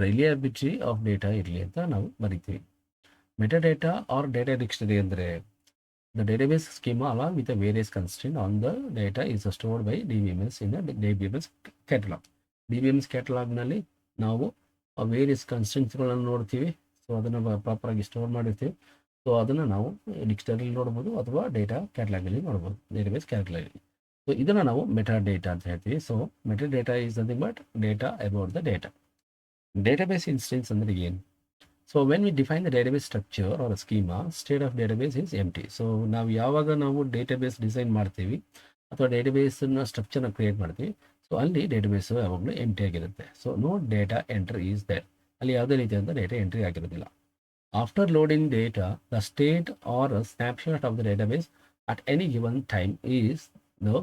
ರಿಲಯಬಿಲಿಟಿ ಆಫ್ ಡೇಟಾ ಇರಲಿ ಅಂತ ನಾವು ಬರಿತೀವಿ. ಮೆಟಾಡೇಟಾ ಆರ್ ಡೇಟಾ ಡಿಕ್ಷನರಿ ಅಂದರೆ the database schema along with the various constraints on the data is stored by DBMS in the DBMS catalog. DBMS catalogನಲ್ಲಿ ನಾವು ವೇರಿಯಸ್ ಕನ್ಸ್ಟೆಂಟ್ಸ್ಗಳನ್ನು ನೋಡ್ತೀವಿ. ಸೊ ಅದನ್ನು ಪ್ರಾಪರಾಗಿ ಸ್ಟೋರ್ ಮಾಡಿರ್ತೀವಿ. ಸೊ ಅದನ್ನು ನಾವು ಡಿಕ್ಷನರಿಲಿ ನೋಡ್ಬೋದು ಅಥವಾ ಡೇಟಾ ಕ್ಯಾಟಲಾಗಲ್ಲಿ ನೋಡ್ಬೋದು, ಡೇಟಾಬೇಸ್ ಕ್ಯಾಟಲಾಗಲ್ಲಿ. ಸೊ ಇದನ್ನು ನಾವು ಮೆಟಾ ಡೇಟಾ ಅಂತ ಹೇಳ್ತೀವಿ. So meta data is nothing but data about the data. Database instance ಅಂದರೆ ಏನು? So when we define the database structure or schema, state of database is empty. So ನಾವು ಯಾವಾಗ ನಾವು database design ಮಾಡ್ತೀವಿ ಅಥವಾ ಡೇಟಾಬೇಸನ್ನ ಸ್ಟ್ರಕ್ಚರ್ನ ಕ್ರಿಯೇಟ್ ಮಾಡ್ತೀವಿ, ಸೊ ಸೊ ಅಲ್ಲಿ ಡೇಟಾಬೇಸು ಯಾವಾಗಲೂ ಎಂಟಿ ಆಗಿರುತ್ತೆ. So no data entry is there, ಅಲ್ಲಿ ಯಾವುದೇ ರೀತಿಯಾದ ಡೇಟಾ ಎಂಟ್ರಿ ಆಗಿರೋದಿಲ್ಲ. After loading data, the state or snapshot of the database at any given time is the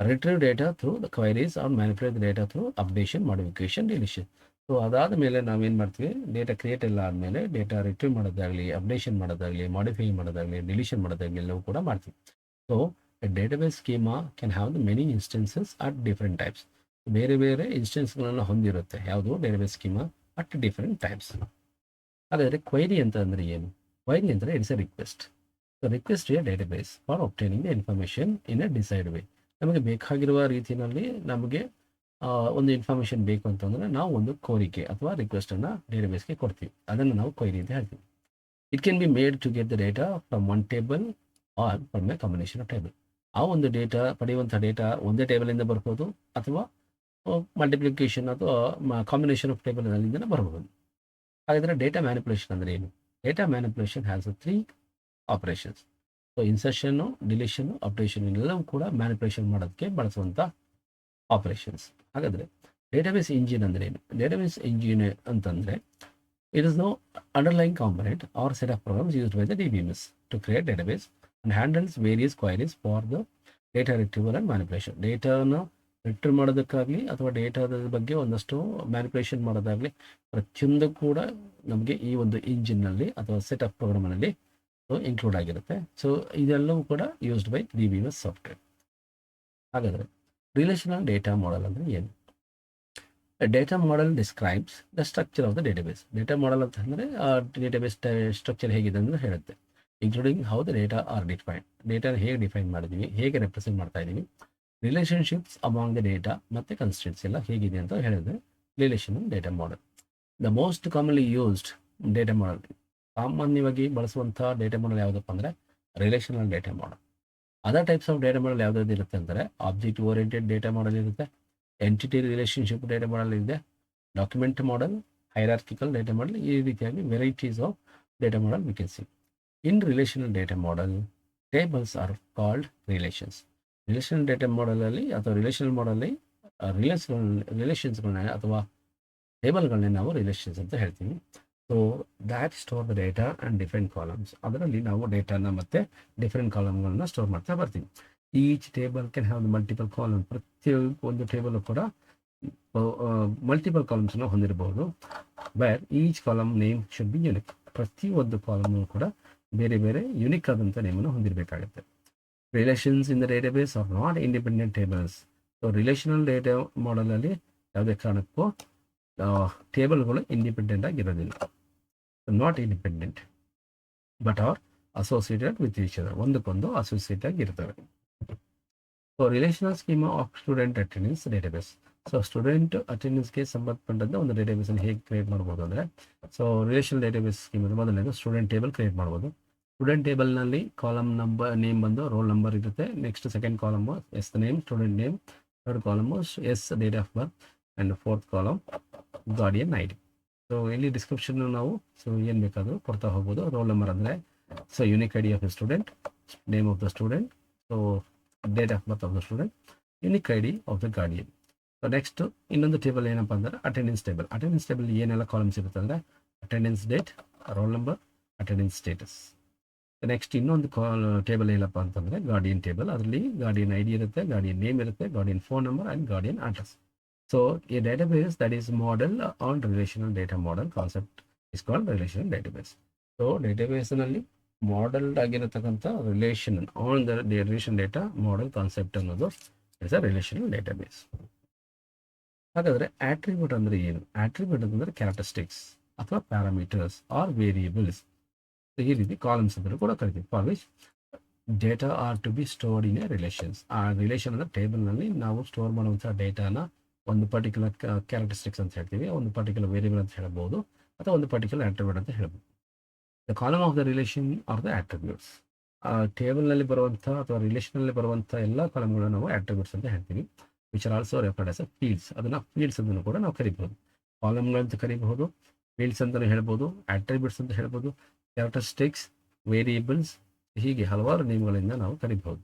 retrieve data through the queries or manipulate the data through updation, modification, deletion. So ಅದಾದ ಮೇಲೆ ನಾವೇನು ಮಾಡ್ತೀವಿ, data create ಎಲ್ಲ ಆದಮೇಲೆ data retrieve ಮಾಡೋದಾಗಲಿ, updation ಮಾಡೋದಾಗಲಿ, modify ಮಾಡೋದಾಗಲಿ, deletion ಮಾಡೋದಾಗಲಿ ಎಲ್ಲವೂ ಕೂಡ ಮಾಡ್ತೀವಿ. So a database schema can have the many instances at different types. ಬೇರೆ ಬೇರೆ ಇನ್ಸ್ಟೆನ್ಸ್ಗಳನ್ನು ಹೊಂದಿರುತ್ತೆ ಯಾವುದು database schema at different types. ಹಾಗಾದರೆ ಕ್ವೈರಿ ಅಂತ ಅಂದರೆ ಏನು? ಕ್ವೈರಿ ಅಂದರೆ it's A request. So request A database for obtaining the information in a decide way. ನಮಗೆ ಬೇಕಾಗಿರುವ ರೀತಿಯಲ್ಲಿ ನಮಗೆ ಒಂದು ಇನ್ಫಾರ್ಮೇಷನ್ ಬೇಕು ಅಂತಂದರೆ ನಾವು ಒಂದು ಕೋರಿಕೆ ಅಥವಾ ರಿಕ್ವೆಸ್ಟನ್ನು ಡೇಟಾಬೇಸ್ಗೆ ಕೊಡ್ತೀವಿ. ಅದನ್ನು ನಾವು ಕ್ವೈರಿ ಅಂತ ಹೇಳ್ತೀವಿ. It can be made to get the data from one table or from a combination of table. ಆ ಒಂದು ಡೇಟಾ ಪಡೆಯುವಂಥ ಡೇಟಾ ಒಂದೇ ಟೇಬಲಿಂದ ಬರ್ಬೋದು ಅಥವಾ ಮಲ್ಟಿಪ್ಲಿಕೇಶನ್ ಅಥವಾ ಕಾಂಬಿನೇಷನ್ ಆಫ್ ಟೇಬಲ್ನಿಂದ ಬರ್ಬೋದು. ಹಾಗಾದರೆ ಡೇಟಾ ಮ್ಯಾನಿಪುಲೇಷನ್ ಅಂದರೆ ಏನು? Data manipulation has 3 operations. So ಇನ್ಸರ್ಷನ್ನು, ಡಿಲೀಷನ್ನು, ಅಪ್ಡೇಷನ್ ಎಲ್ಲವೂ ಕೂಡ ಮ್ಯಾನಿಪುಲೇಷನ್ ಮಾಡೋದಕ್ಕೆ ಬಳಸುವಂಥ ಆಪರೇಷನ್ಸ್. ಹಾಗಾದರೆ ಡೇಟಾಬೇಸ್ ಇಂಜಿನ್ ಅಂದರೆ ಏನು? ಡೇಟಾಬೇಸ್ ಇಂಜಿನ್ ಅಂತಂದರೆ it is no underlying component or set of programs used by the DBMS to create database and handles various queries for the data retrieval and manipulation. ಡೇಟಾನ ರಿಟ್ರೀವ್ ಮಾಡೋದಕ್ಕಾಗಲಿ ಅಥವಾ ಡೇಟಾದ ಬಗ್ಗೆ ಒಂದಷ್ಟು ಮ್ಯಾನಿಪುಲೇಷನ್ ಮಾಡೋದಾಗಲಿ ಪ್ರತಿಯೊಂದು ಕೂಡ ನಮಗೆ ಈ ಒಂದು ಇಂಜಿನ್ನಲ್ಲಿ ಅಥವಾ ಸೆಟ್ ಆಫ್ ಪ್ರೋಗ್ರಾಮ್ನಲ್ಲಿ ಇನ್ಕ್ಲೂಡ್ ಆಗಿರುತ್ತೆ. ಸೊ ಇದೆಲ್ಲವೂ ಕೂಡ ಯೂಸ್ಡ್ ಬೈ DBMS ಸಾಫ್ಟ್ವೇರ್. ಹಾಗಾದರೆ ರಿಲೇಷನಲ್ ಡೇಟಾ ಮಾಡೆಲ್ ಅಂದರೆ ಏನು? Data model describes the structure of the database. Data model ಅಂತ ಅಂದರೆ ಡೇಟಾಬೇಸ್ ಸ್ಟ್ರಕ್ಚರ್ ಹೇಗಿದೆ ಅಂತ ಹೇಳುತ್ತೆ. Including how the data are define. ಡೇಟಾನ ಹೇಗೆ ಡಿಫೈನ್ ಮಾಡಿದ್ದೀವಿ, ಹೇಗೆ ರೆಪ್ರೆಸೆಂಟ್ ಮಾಡ್ತಾ ಇದ್ದೀವಿ, ರಿಲೇಷನ್ಶಿಪ್ಸ್ ಅಮಾಂಗ್ ದ ಡೇಟಾ ಮತ್ತು ಕನ್ಸ್ಟೆಂಟ್ಸ್ ಎಲ್ಲ ಹೇಗಿದೆ ಅಂತ ಹೇಳಿದ್ರೆ relational data model. The most commonly used data model, ಸಾಮಾನ್ಯವಾಗಿ ಬಳಸುವಂಥ ಡೇಟಾ ಮಾಡೆಲ್ ಯಾವುದಪ್ಪ ಅಂದರೆ relational data model. Other types of data model ಯಾವುದಾದ್ರು ಇರುತ್ತೆ ಅಂದರೆ ಆಬ್ಜೆಕ್ಟ್ ಓರಿಯೆಂಟೆಡ್ ಡೇಟಾ ಮಾಡೆಲ್ ಇರುತ್ತೆ, ಎಂಟಿಟಿ ರಿಲೇಷನ್ಶಿಪ್ ಡೇಟಾ ಮಾಡೆಲ್ ಇದೆ, document model, hierarchical data model. ಈ ರೀತಿಯಾಗಿ varieties of data model we can see. In relational data model tables are called relations. Relational data ಮಾಡೆಲಲ್ಲಿ ಅಥವಾ relational ಮಾಡೆಲ್ಲಿ ರಿಲೇಷನ್ಸ್ಗಳನ್ನ ಅಥವಾ ಟೇಬಲ್ಗಳನ್ನೇ ನಾವು relations ಅಂತ ಹೇಳ್ತೀವಿ. So that store the data and different columns. ಅದರಲ್ಲಿ ನಾವು ಡೇಟಾನ ಮತ್ತು ಡಿಫ್ರೆಂಟ್ ಕಾಲಮ್ಗಳನ್ನ ಸ್ಟೋರ್ ಮಾಡ್ತಾ ಬರ್ತೀವಿ. Each table can have multiple column. ಪ್ರತಿಯೊಂದು ಟೇಬಲ್ ಕೂಡ ಮಲ್ಟಿಪಲ್ ಕಾಲಮ್ಸ್ನ ಹೊಂದಿರಬಹುದು. Where each column name should be unique. ಪ್ರತಿಯೊಂದು ಕಾಲಮ್ ಕೂಡ ಬೇರೆ ಬೇರೆ ಯುನಿಕ್ ಆದಂಥ ನೇಮನ್ನು ಹೊಂದಿರಬೇಕಾಗುತ್ತೆ. Relations in the database are not independent tables. So relational data ಮಾಡೆಲಲ್ಲಿ ಯಾವುದೇ ಕಾರಣಕ್ಕೂ ಟೇಬಲ್ಗಳು ಇಂಡಿಪೆಂಡೆಂಟ್ ಆಗಿರೋದಿಲ್ಲ. Not independent but are associated with each other. ಒಂದಕ್ಕೊಂದು ಅಸೋಸಿಯೇಟ್ ಆಗಿರ್ತವೆ. So relational schema of student attendance database. So student ಅಟೆಂಡೆನ್ಸ್ಗೆ ಸಂಬಂಧಪಟ್ಟಂತೆ ಒಂದು ಡೇಟಾಬೇಸನ್ನು ಹೇಗೆ ಕ್ರಿಯೇಟ್ ಮಾಡ್ಬೋದು ಅಂದರೆ, ಸೊ ರಿಲೇಷನಲ್ ಡೇಟಾಬೇಸ್ ಸ್ಕೀಮ್ ಮೊದಲನೇದು ಸ್ಟೂಡೆಂಟ್ ಟೇಬಲ್ ಕ್ರಿಯೇಟ್ ಮಾಡ್ಬೋದು. ಸ್ಟೂಡೆಂಟ್ ಟೇಬಲ್ನಲ್ಲಿ ಕಾಲಮ್ ನಂಬರ್ ನೇಮ್ ಬಂದು ರೋಲ್ ನಂಬರ್ ಇರುತ್ತೆ. Next second column is the name, student name. Third column is date of birth and fourth column guardian ID. So ಇಲ್ಲಿ description ನಾವು so ಏನು ಬೇಕಾದರೂ ಕೊಡ್ತಾ ಹೋಗ್ಬೋದು. ರೋಲ್ ನಂಬರ್ ಅಂದರೆ so unique ID of the student, name of the student, so date of birth of the student, unique ID of the guardian. So next ಇನ್ನೊಂದು table ಏನಪ್ಪ ಅಂದರೆ ಅಟೆಂಡೆನ್ಸ್ ಟೇಬಲ್. ಅಟೆಂಡೆನ್ಸ್ ಟೇಬಲ್ ಏನೆಲ್ಲ columns ಇರುತ್ತೆ ಅಂದರೆ attendance date, roll number, attendance status. Next ಇನ್ನೊಂದು table ಏನಪ್ಪ ಅಂತಂದರೆ guardian table. ಅದರಲ್ಲಿ ಗಾರ್ಡಿಯನ್ ID ಇರುತ್ತೆ, ಗಾರ್ಡಿಯನ್ ನೇಮ್ ಇರುತ್ತೆ, guardian phone number and guardian address. So a database that is modeled on relational data model concept is called relational database. So database ನಲ್ಲಿ ಮಾಡೆಲ್ಡ್ ಆಗಿರತಕ್ಕಂಥ relation on the relation data model concept ಅನ್ನೋದು is a relational database. ಹಾಗಾದರೆ attribute ಅಂದರೆ ಏನು? Attribute ಅಂತಂದರೆ characteristics ಅಥವಾ parameters R variables. ಈ ರೀತಿ ಕಾಲಮ್ಸ್ ಅಂತ ಕೂಡ ಕರಿತೀವಿ. For which data are to be stored in a relations. ಆ ರಿಲೇಷನ್ ಅಂದರೆ ಟೇಬಲ್ನಲ್ಲಿ ನಾವು ಸ್ಟೋರ್ ಮಾಡುವಂಥ ಡೇಟಾನ ಒಂದು ಪರ್ಟಿಕ್ಯುಲರ್ ಕ್ಯಾರೆಕ್ಟರಿಸ್ಟಿಕ್ಸ್ ಅಂತ ಹೇಳ್ತೀವಿ, ಒಂದು ಪರ್ಟಿಕ್ಯುಲರ್ ವೇರಿಯಬಲ್ ಅಂತ ಹೇಳ್ಬೋದು, ಅಥವಾ ಒಂದು ಪರ್ಟಿಕ್ಯುಲರ್ ಆಟ್ರಿಬ್ಯೂಟ್ ಅಂತ ಹೇಳ್ಬೋದು. The column of the relation are the attributes. ಟೇಬಲ್ನಲ್ಲಿ ಬರುವಂಥ ಅಥವಾ ರಿಲೇಷನಲ್ಲಿ ಬರುವಂಥ ಎಲ್ಲ ಕಾಲಮ್ಗಳನ್ನು ನಾವು ಆಟ್ರಿಬ್ಯೂಟ್ಸ್ ಅಂತ ಹೇಳ್ತೀವಿ. Which are also referred as a fields. ಅದನ್ನು ಫೀಲ್ಡ್ಸ್ ಅಂತಲೂ ಕೂಡ ನಾವು ಕರಿಬಹುದು. ಕಾಲಮ್ಗಳಂತ ಕರಿಬಹುದು, ಫೀಲ್ಡ್ಸ್ ಅಂತಲೂ ಹೇಳ್ಬೋದು, ಆಟ್ರಿಬ್ಯೂಟ್ಸ್ ಅಂತ ಹೇಳ್ಬೋದು, ಕ್ಯಾರೆಕ್ಟರಿಸ್ಟಿಕ್ಸ್, ವೇರಿಯೇಬಲ್ಸ್, ಹೀಗೆ ಹಲವಾರು ನೇಮ್ಗಳಿಂದ ನಾವು ಕರಿಬಹುದು.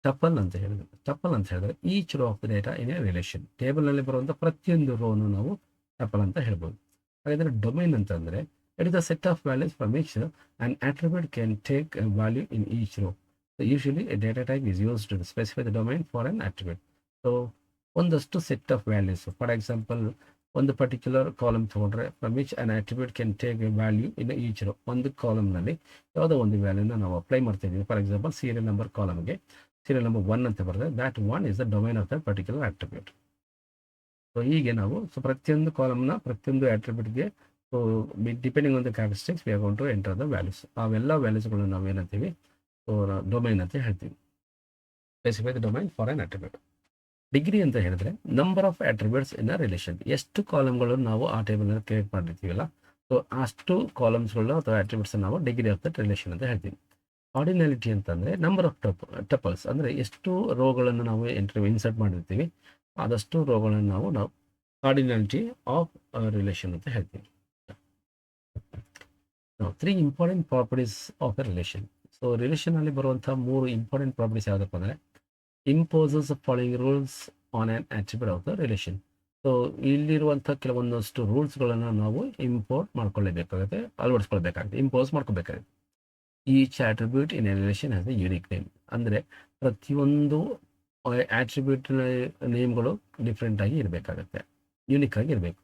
ಟಪಲ್ ಅಂತ ಹೇಳಿದ್ರು. ಟಪಲ್ ಅಂತ ಹೇಳಿದ್ರೆ each row of the data in a relation. ಟೇಬಲ್ನಲ್ಲಿ ಬರುವಂಥ ಪ್ರತಿಯೊಂದು ರೋನು ನಾವು ಟಪಲ್ ಅಂತ ಹೇಳ್ಬೋದು. ಹಾಗಾದರೆ ಡೊಮೈನ್ ಅಂತಂದರೆ it is the set of values from which an attribute can take a value in each row. So usually a data type is used to specify the domain for an attribute. So ಒಂದಷ್ಟು set of values, for example ಒಂದು particular column ತೊಗೊಂಡ್ರೆ from which an attribute can take a value in each row. ಒಂದು ಕಾಲಮ್ನಲ್ಲಿ ಯಾವುದೋ ಒಂದು ವ್ಯಾಲ್ಯೂನ ನಾವು apply ಮಾಡ್ತಾ ಇದ್ದೀವಿ. ಫಾರ್ ಎಕ್ಸಾಂಪಲ್ ಸೀರಿಯಲ್ ನಂಬರ್ ಕಾಲಮ್ಗೆ ಸೀರಿಯಲ್ ನಂಬರ್ 1 ಅಂತ ಬರ್ತದೆ. That 1 is the domain of that particular attribute. So ಹೀಗೆ ನಾವು ಪ್ರತಿಯೊಂದು ಕಾಲಮ್ನ ಪ್ರತಿಯೊಂದು ಆಟ್ರಿಬ್ಯೂಟ್ಗೆ depending on the characteristics we are going to enter the values. ಅವೆಲ್ಲ ವ್ಯಾಲ್ಯೂಸ್ಗಳನ್ನ ನಾವು ಏನಂತೀವಿ, ಡೊಮೈನ್ ಅಂತ ಹೇಳ್ತೀವಿ. Specify the domain for on attribute. Degree ಅಂತ ಹೇಳಿದ್ರೆ number of attributes in a relation. ಎಷ್ಟು ಕಾಲಮ್ಗಳು ನಾವು ಆ ಟೇಬಲ್ನಲ್ಲಿ ಕ್ರಿಯೇಟ್ ಮಾಡಿರ್ತೀವಲ್ಲ, ಸೊ ಅಷ್ಟು ಕಾಲಮ್ಸ್ಗಳನ್ನ ಅಥವಾ ಆಟ್ರಿಬ್ಯೂಟ್ಸ್ ನಾವು ಡಿಗ್ರಿ ಆಫ್ ದಟ್ ರಿಲೇಷನ್ ಅಂತ ಹೇಳ್ತೀವಿ. ಆರ್ಡಿನಾಲಿಟಿ ಅಂತಂದರೆ ನಂಬರ್ ಆಫ್ ಟಪಲ್ಸ್, ಅಂದರೆ ಎಷ್ಟು ರೋಗಳನ್ನು ನಾವು ಇನ್ಸರ್ಟ್ ಮಾಡಿರ್ತೀವಿ ಆದಷ್ಟು ರೋಗಳನ್ನು ನಾವು ಆರ್ಡಿನಾಲಿಟಿ ಆಫ್ ರಿಲೇಷನ್ ಅಂತ ಹೇಳ್ತೀವಿ. 3 important properties of a relation. So ರಿಲೇಷನಲ್ಲಿ ಬರುವಂಥ 3 ಇಂಪಾರ್ಟೆಂಟ್ ಪ್ರಾಪರ್ಟೀಸ್ ಯಾವುದಪ್ಪ ಅಂದರೆ imposes following rules on an attribute of the relation. So ಇಲ್ಲಿರುವಂಥ ಕೆಲವೊಂದಷ್ಟು ರೂಲ್ಸ್ಗಳನ್ನು ನಾವು ಇಂಪೋರ್ಟ್ ಮಾಡ್ಕೊಳ್ಳೇಬೇಕಾಗುತ್ತೆ, ಅಳವಡಿಸ್ಕೊಳ್ಬೇಕಾಗುತ್ತೆ, ಇಂಪೋಸ್ ಮಾಡ್ಕೋಬೇಕಾಗುತ್ತೆ. Each attribute in a relation has a unique name. ಅಂದರೆ ಪ್ರತಿಯೊಂದು ಆಟ್ರಿಬ್ಯೂಟ್ ನೇಮ್ಗಳು ಡಿಫ್ರೆಂಟ್ ಆಗಿ ಇರಬೇಕಾಗತ್ತೆ, ಯೂನಿಕ್ ಆಗಿ ಇರಬೇಕು.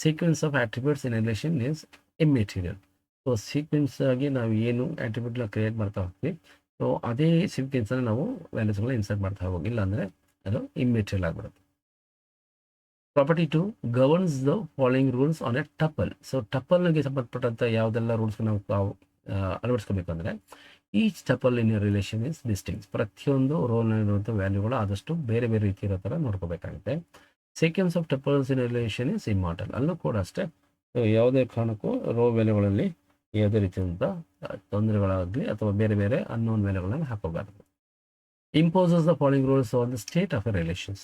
Sequence of attributes in a relation is immaterial. So sequence ಆಗಿ ನಾವು ಏನು ಆಟ್ರಿಬ್ಯೂಟ್ನ ಕ್ರಿಯೇಟ್ ಮಾಡ್ತಾ ಹೋಗ್ತೀವಿ, ಸೊ ಅದೇ ಸೀಕ್ವೆನ್ಸಲ್ಲಿ ನಾವು ವ್ಯಾಲ್ಯೂಸ್ಗಳನ್ನ ಇನ್ಸರ್ಟ್ ಮಾಡ್ತಾ ಹೋಗಿಲ್ಲ ಅಂದರೆ ಅದು ಇಮ್ಮೆಟೀರಿಯಲ್ ಆಗಿಬಿಡುತ್ತೆ. Property 2 governs the following rules on a tuple. So ಟಪಲ್ಗೆ ಸಂಬಂಧಪಟ್ಟಂಥ ಯಾವುದೆಲ್ಲ ರೂಲ್ಸ್ ನಾವು ಅಳವಡಿಸ್ಕೋಬೇಕು ಅಂದರೆ each tuple in a relation is distinct. ಪ್ರತಿಯೊಂದು ರೋಲ್ನಲ್ಲಿರುವಂಥ ವ್ಯಾಲ್ಯೂಗಳು ಆದಷ್ಟು ಬೇರೆ ಬೇರೆ ರೀತಿ ಇರೋ ಥರ ನೋಡ್ಕೋಬೇಕಾಗುತ್ತೆ. Sequence of tuples in relation is immortal. ಅಲ್ಲೂ ಕೂಡ ಅಷ್ಟೇ, ಯಾವುದೇ ಕಾರಣಕ್ಕೂ ರೋ ವ್ಯಾಲ್ಯೂಗಳಲ್ಲಿ ಯಾವುದೇ ರೀತಿಯಾದಂಥ ತೊಂದರೆಗಳಾಗಲಿ ಅಥವಾ ಬೇರೆ ಬೇರೆ ಅನ್ನೋನ್ ವ್ಯಾಲ್ಯೂಗಳನ್ನು ಹಾಕೋಬಾರ್ದು. Imposes the following rules on the state of a relations.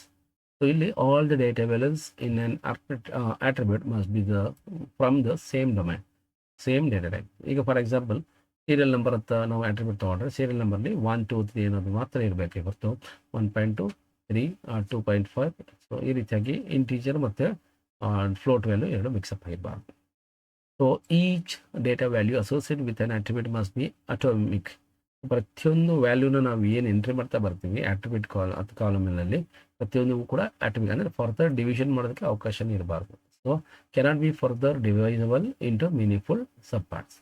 So ಇಲ್ಲಿ all the data values in an attribute must be from the same domain, same data type. ಈಗ ಫಾರ್ ಎಕ್ಸಾಂಪಲ್ ಸೀರಿಯಲ್ ನಂಬರ್ ಅಂತ ನಾವು attribute ತೊಗೊಂಡ್ರೆ serial ನಂಬರ್ಲಿ 1 2 3 ಅನ್ನೋದು ಮಾತ್ರ ಇರಬೇಕು ಹೊರತು 1.2 3 2.5 so ಈ ರೀತಿಯಾಗಿ ಇಂಟೀಜರ್ ಮತ್ತು ಫ್ಲೋಟ್ ವ್ಯಾಲ್ಯೂ ಎರಡು ಮಿಕ್ಸಪ್ ಆಗಿರಬಾರ್ದು. So each data value associate with an attribute must be atomic. ಪ್ರತಿಯೊಂದು ವ್ಯಾಲ್ಯೂನ ನಾವು ಏನು ಎಂಟ್ರಿ ಮಾಡ್ತಾ ಬರ್ತೀವಿ ಆಟ್ರಿಬ್ಯೂಟ್ ಕಾಲಮ್ನಲ್ಲಿ ಪ್ರತಿಯೊಂದು ಕೂಡ ಆಟ್ರಿಬ್ಯೂಟ್ ಅಂದರೆ ಫರ್ದರ್ ಡಿವಿಷನ್ ಮಾಡೋದಕ್ಕೆ ಅವಕಾಶನೇ ಇರಬಾರ್ದು. So cannot be further divisible into meaningful sub parts.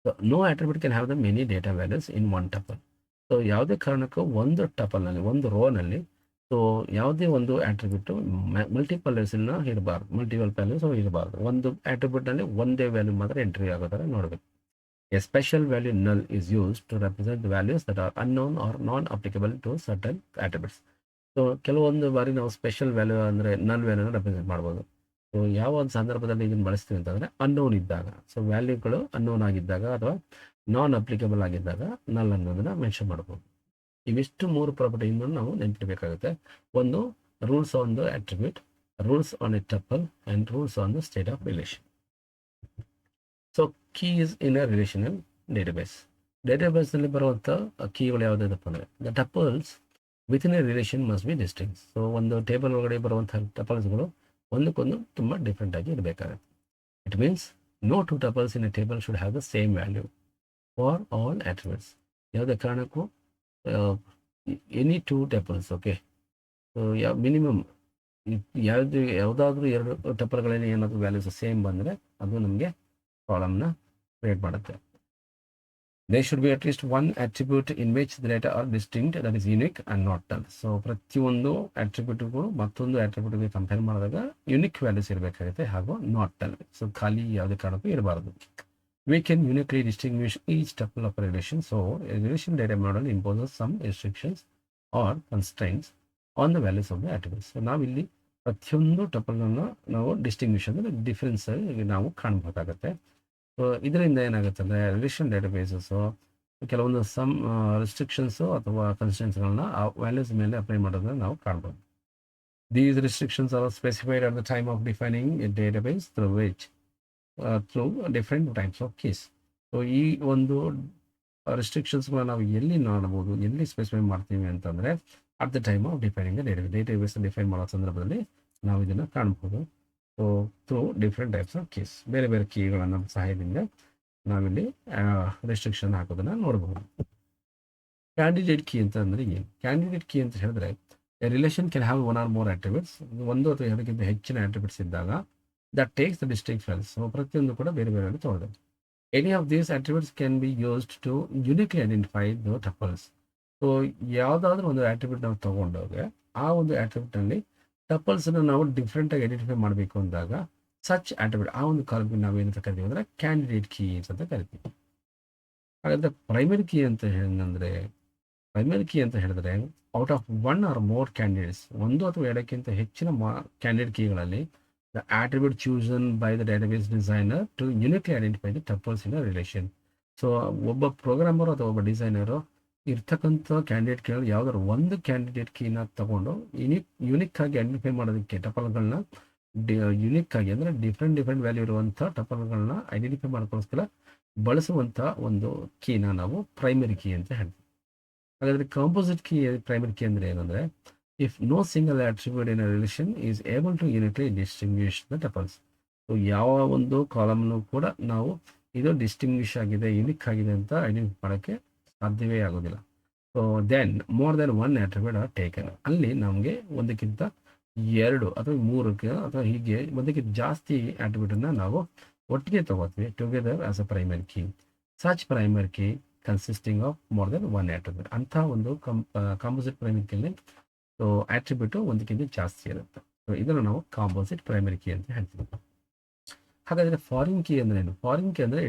So no attribute can have the many data values in one tuple. So ಯಾವುದೇ ಕಾರಣಕ್ಕೂ ಒಂದು ಟಪಲ್ನಲ್ಲಿ ಒಂದು ರೋನಲ್ಲಿ ಸೊ ಯಾವುದೇ ಒಂದು ಆಟ್ರಿಬ್ಯೂಟು ಮಲ್ಟಿಪಲ್ ವ್ಯಾಲ್ಯೂಸ್ನ ಇರಬಾರ್ದು, ಮಲ್ಟಿಪಲ್ ವ್ಯಾಲ್ಯೂಸ್ ಇರಬಾರ್ದು. ಒಂದು ಆಟ್ರಿಬ್ಯೂಟ್ನಲ್ಲಿ ಒಂದೇ ವ್ಯಾಲ್ಯೂ ಮಾತ್ರ ಎಂಟ್ರಿ ಆಗೋ ಥರ ನೋಡಬೇಕು. A special value null is used to represent the values that are unknown or non-applicable to certain attributes. So ಕೆಲವೊಂದು ಬಾರಿ ನಾವು ಸ್ಪೆಷಲ್ ವ್ಯಾಲ್ಯೂ ಅಂದರೆ ನಲ್ ವ್ಯಾಲ್ಯೂನ ರೆಪ್ರೆಸೆಂಟ್ ಮಾಡ್ಬೋದು. ಸೊ ಯಾವ ಒಂದು ಸಂದರ್ಭದಲ್ಲಿ ಇದನ್ನು ಬಳಸ್ತೀವಿ ಅಂತಂದರೆ ಅನ್ನೋನ್ ಇದ್ದಾಗ, ಸೊ ವ್ಯಾಲ್ಯೂಗಳು ಅನ್ನೋನ್ ಆಗಿದ್ದಾಗ ಅಥವಾ ನಾನ್ ಅಪ್ಲಿಕಬಲ್ ಆಗಿದ್ದಾಗ ನಲ್ ಅನ್ನೋದನ್ನು ಮೆನ್ಷನ್ ಮಾಡ್ಬೋದು. ಇವಿಷ್ಟು 3 ಪ್ರಾಪರ್ಟಿಯಿಂದ ನಾವು ನೆನಪಿಡಬೇಕಾಗುತ್ತೆ. ಒಂದು rules on the attribute, rules on a tuple and rules on the state of relation. So keys in a relational database. ಡೇಟಾಬೇಸ್ನಲ್ಲಿ ಬರುವಂಥ ಕೀಗಳು ಯಾವುದಪ್ಪ ಅಂದರೆ the tuples within a relation must be distinct. So ಒಂದು ಟೇಬಲ್ ಒಳಗಡೆ ಬರುವಂಥ ಟಪಲ್ಸ್ಗಳು ಒಂದಕ್ಕೊಂದು ತುಂಬ ಡಿಫ್ರೆಂಟ್ ಆಗಿ ಇರಬೇಕಾಗುತ್ತೆ. It means no two tuples in a table should have the same value for all attributes. ಯಾವುದೇ ಕಾರಣಕ್ಕೂ ಎನಿ 2 ಟಪಲ್ಸ್ ಓಕೆ. ಸೊ ಮಿನಿಮಮ್ ಯಾವುದಾದ್ರೂ 2 ಟಪಲ್ಗಳಲ್ಲಿ ಏನಾದರೂ ವ್ಯಾಲ್ಯೂಸ್ ಸೇಮ್ ಬಂದರೆ ಅದು ನಮಗೆ ಪ್ರಾಬ್ಲಮ್ನ ಕ್ರಿಯೇಟ್ ಮಾಡುತ್ತೆ. There should be at least one attribute in which the data are distinct, that is unique and not null. So ಪ್ರತಿಯೊಂದು ಆಟ್ರಿಬ್ಯೂಟ್ಗಳು ಮತ್ತೊಂದು ಆಟ್ರಿಬ್ಯೂಟ್ಗೆ ಕಂಪೇರ್ ಮಾಡಿದಾಗ ಯುನಿಕ್ ವ್ಯಾಲ್ಯೂಸ್ ಇರಬೇಕಾಗುತ್ತೆ ಹಾಗೂ ನಾಟ್ null. ಸೊ ಖಾಲಿ ಯಾವುದೇ ಕಾರಣಕ್ಕೂ ಇರಬಾರ್ದು. We can uniquely distinguish each tuple of a relation. So a relation data model imposes some restrictions or constraints on the values of the attributes. So ನಾವಿಲ್ಲಿ ಪ್ರತಿಯೊಂದು ಟಪಲ್ನ ನಾವು distinguish ಅಂದರೆ ಡಿಫ್ರೆನ್ಸ್ ನಾವು ಕಾಣಬೇಕಾಗತ್ತೆ. So ಇದರಿಂದ ಏನಾಗುತ್ತೆ ಅಂದರೆ ರಿಲೇಷನ್ ಡೇಟಾಬೇಸಸ್ಸು ಕೆಲವೊಂದು ಸಮ್ ರಿಸ್ಟ್ರಿಕ್ಷನ್ಸು ಅಥವಾ ಕನ್ಸ್ಟೆಂಟ್ಸ್ಗಳನ್ನ ಆ ವ್ಯಾಲ್ಯೂಸ್ ಮೇಲೆ ಅಪ್ಲೈ ಮಾಡೋದನ್ನ ನಾವು ಕಾಣ್ಬೋದು. These restrictions are specified at the time of defining a database through different types of keys. So ಈ ಒಂದು ರಿಸ್ಟ್ರಿಕ್ಷನ್ಸ್ಗಳನ್ನ ನಾವು ಎಲ್ಲಿ ನೋಡ್ಬೋದು, ಎಲ್ಲಿ ಸ್ಪೆಸಿಫೈ ಮಾಡ್ತೀವಿ ಅಂತಂದರೆ at the time of defining database define ಮಾಡೋ ಸಂದರ್ಭದಲ್ಲಿ ನಾವು ಇದನ್ನು ಕಾಣ್ಬೋದು. So through different types of keys, ಬೇರೆ ಬೇರೆ ಕೀಗಳನ್ನು ಸಹಾಯದಿಂದ ನಾವಿಲ್ಲಿ ರೆಸ್ಟ್ರಿಕ್ಷನ್ ಹಾಕೋದನ್ನು ನೋಡಬಹುದು. ಕ್ಯಾಂಡಿಡೇಟ್ ಕೀ ಅಂತ ಅಂದರೆ ಏನು? ಕ್ಯಾಂಡಿಡೇಟ್ ಕೀ ಅಂತ ಹೇಳಿದ್ರೆ relation can have one or more attributes, ಒಂದು ಅಥವಾ ಎರಡಕ್ಕಿಂತ ಹೆಚ್ಚಿನ ಆಟ್ರಿಬ್ಯೂಟ್ಸ್ ಇದ್ದಾಗ that takes the distinct files. So ಪ್ರತಿಯೊಂದು ಕೂಡ ಬೇರೆ ಬೇರೆ ತೊಗೊಳ್ಳುತ್ತೆ. Any of these attributes can be used to uniquely identify the tuples. So ಯಾವುದಾದ್ರೂ ಒಂದು ಆಟ್ರಿಬ್ಯೂಟ್ ನಾವು ತೊಗೊಂಡಾಗ ಆ ಒಂದು ಆಟ್ರಿಬ್ಯೂಟ್ನಲ್ಲಿ ಟಪಲ್ಸನ್ನು ನಾವು ಡಿಫ್ರೆಂಟಾಗಿ ಐಡೆಂಟಿಫೈ ಮಾಡಬೇಕು ಅಂದಾಗ ಸಚ್ ಆಟ್ರಿಬ್ಯೂಟ್, ಆ ಒಂದು ಕಾಲಮ್ಗೆ ನಾವು ಏನಂತ ಕರಿತೀವಿ ಅಂದರೆ ಕ್ಯಾಂಡಿಡೇಟ್ ಕೀಸ್ ಅಂತ ಕರಿತೀವಿ. ಹಾಗಾದರೆ ಪ್ರೈಮರಿ ಕೀ ಅಂತ ಏನಂದರೆ, ಪ್ರೈಮರಿ ಕೀ ಅಂತ ಹೇಳಿದ್ರೆ out of one or more candidates, ಒಂದು ಅಥವಾ ಎರಡಕ್ಕಿಂತ ಹೆಚ್ಚಿನ ಕ್ಯಾಂಡಿಡೇಟ್ ಕೀಗಳಲ್ಲಿ the attribute chosen by the database designer to uniquely identify the tuples in a relation. So ಒಬ್ಬ ಪ್ರೋಗ್ರಾಮರ್ ಅಥವಾ ಒಬ್ಬ ಡಿಸೈನರು ಇರ್ತಕ್ಕಂಥ ಕ್ಯಾಂಡಿಡೇಟ್ ಕೀಗಳಲ್ಲಿ ಯಾವ್ದಾದ್ರು ಒಂದು ಕ್ಯಾಂಡಿಡೇಟ್ ಕೀನ ತಗೊಂಡು ಯುನಿಕ್ ಆಗಿ ಐಡೆಂಟಿಫೈ ಮಾಡೋದಕ್ಕೆ ಟಪಲ್ಗಳನ್ನ ಯುನಿಕ್ ಆಗಿ ಅಂದರೆ ಡಿಫ್ರೆಂಟ್ ವ್ಯಾಲ್ಯೂ ಇರುವಂಥ ಟಪಲ್ಗಳನ್ನ ಐಡೆಂಟಿಫೈ ಮಾಡ್ಕೊಳ್ಳೋಸ್ಕರ ಬಳಸುವಂಥ ಒಂದು ಕೀನ ನಾವು ಪ್ರೈಮರಿ ಕೀ ಅಂತ ಹೇಳ್ತೀವಿ. ಹಾಗಾದರೆ ಕಾಂಪೋಸಿಟ್ ಕೀ ಪ್ರೈಮರಿ ಕೀ ಅಂದರೆ ಏನಂದರೆ if no single attribute in a relation is able to uniquely distinguish the tuples. So ಯಾವ ಒಂದು ಕಾಲಮ್ನು ಕೂಡ ನಾವು ಇದು ಡಿಸ್ಟಿಂಗ್ವಿಷ್ ಆಗಿದೆ, ಯುನಿಕ್ ಆಗಿದೆ ಅಂತ ಐಡೆಂಟಿಫೈ ಮಾಡೋಕ್ಕೆ ಸಾಧ್ಯವೇ ಆಗೋದಿಲ್ಲ. So then more than one attribute are taken, ಅಲ್ಲಿ ನಮಗೆ ಒಂದಕ್ಕಿಂತ ಎರಡು ಅಥವಾ ಮೂರಕ್ಕೆ ಅಥವಾ ಹೀಗೆ ಒಂದಕ್ಕಿಂತ ಜಾಸ್ತಿ ಆಟ್ರಿಬ್ಯೂಟನ್ನು ನಾವು ಒಟ್ಟಿಗೆ ತಗೋತೀವಿ together as a primary key. Such primary key consisting of more than one attribute. ಅಂಥ ಒಂದು ಕಾಂಪೋಸಿಟ್ ಪ್ರೈಮರಿ ಕೀಲಿ ಸೊ ಆಟ್ರಿಬ್ಯೂಟು ಒಂದಕ್ಕಿಂತ ಜಾಸ್ತಿ ಇರುತ್ತೆ. ಸೊ ಇದನ್ನು ನಾವು ಕಾಂಪೋಸಿಟ್ ಪ್ರೈಮರಿ ಕೀ ಅಂತ ಹೇಳ್ತೀವಿ. ಹಾಗಾದರೆ ಫಾರಿನ್ ಕೀ ಅಂದರೆ ಏನು? ಫಾರಿನ್ ಕೀ ಅಂದರೆ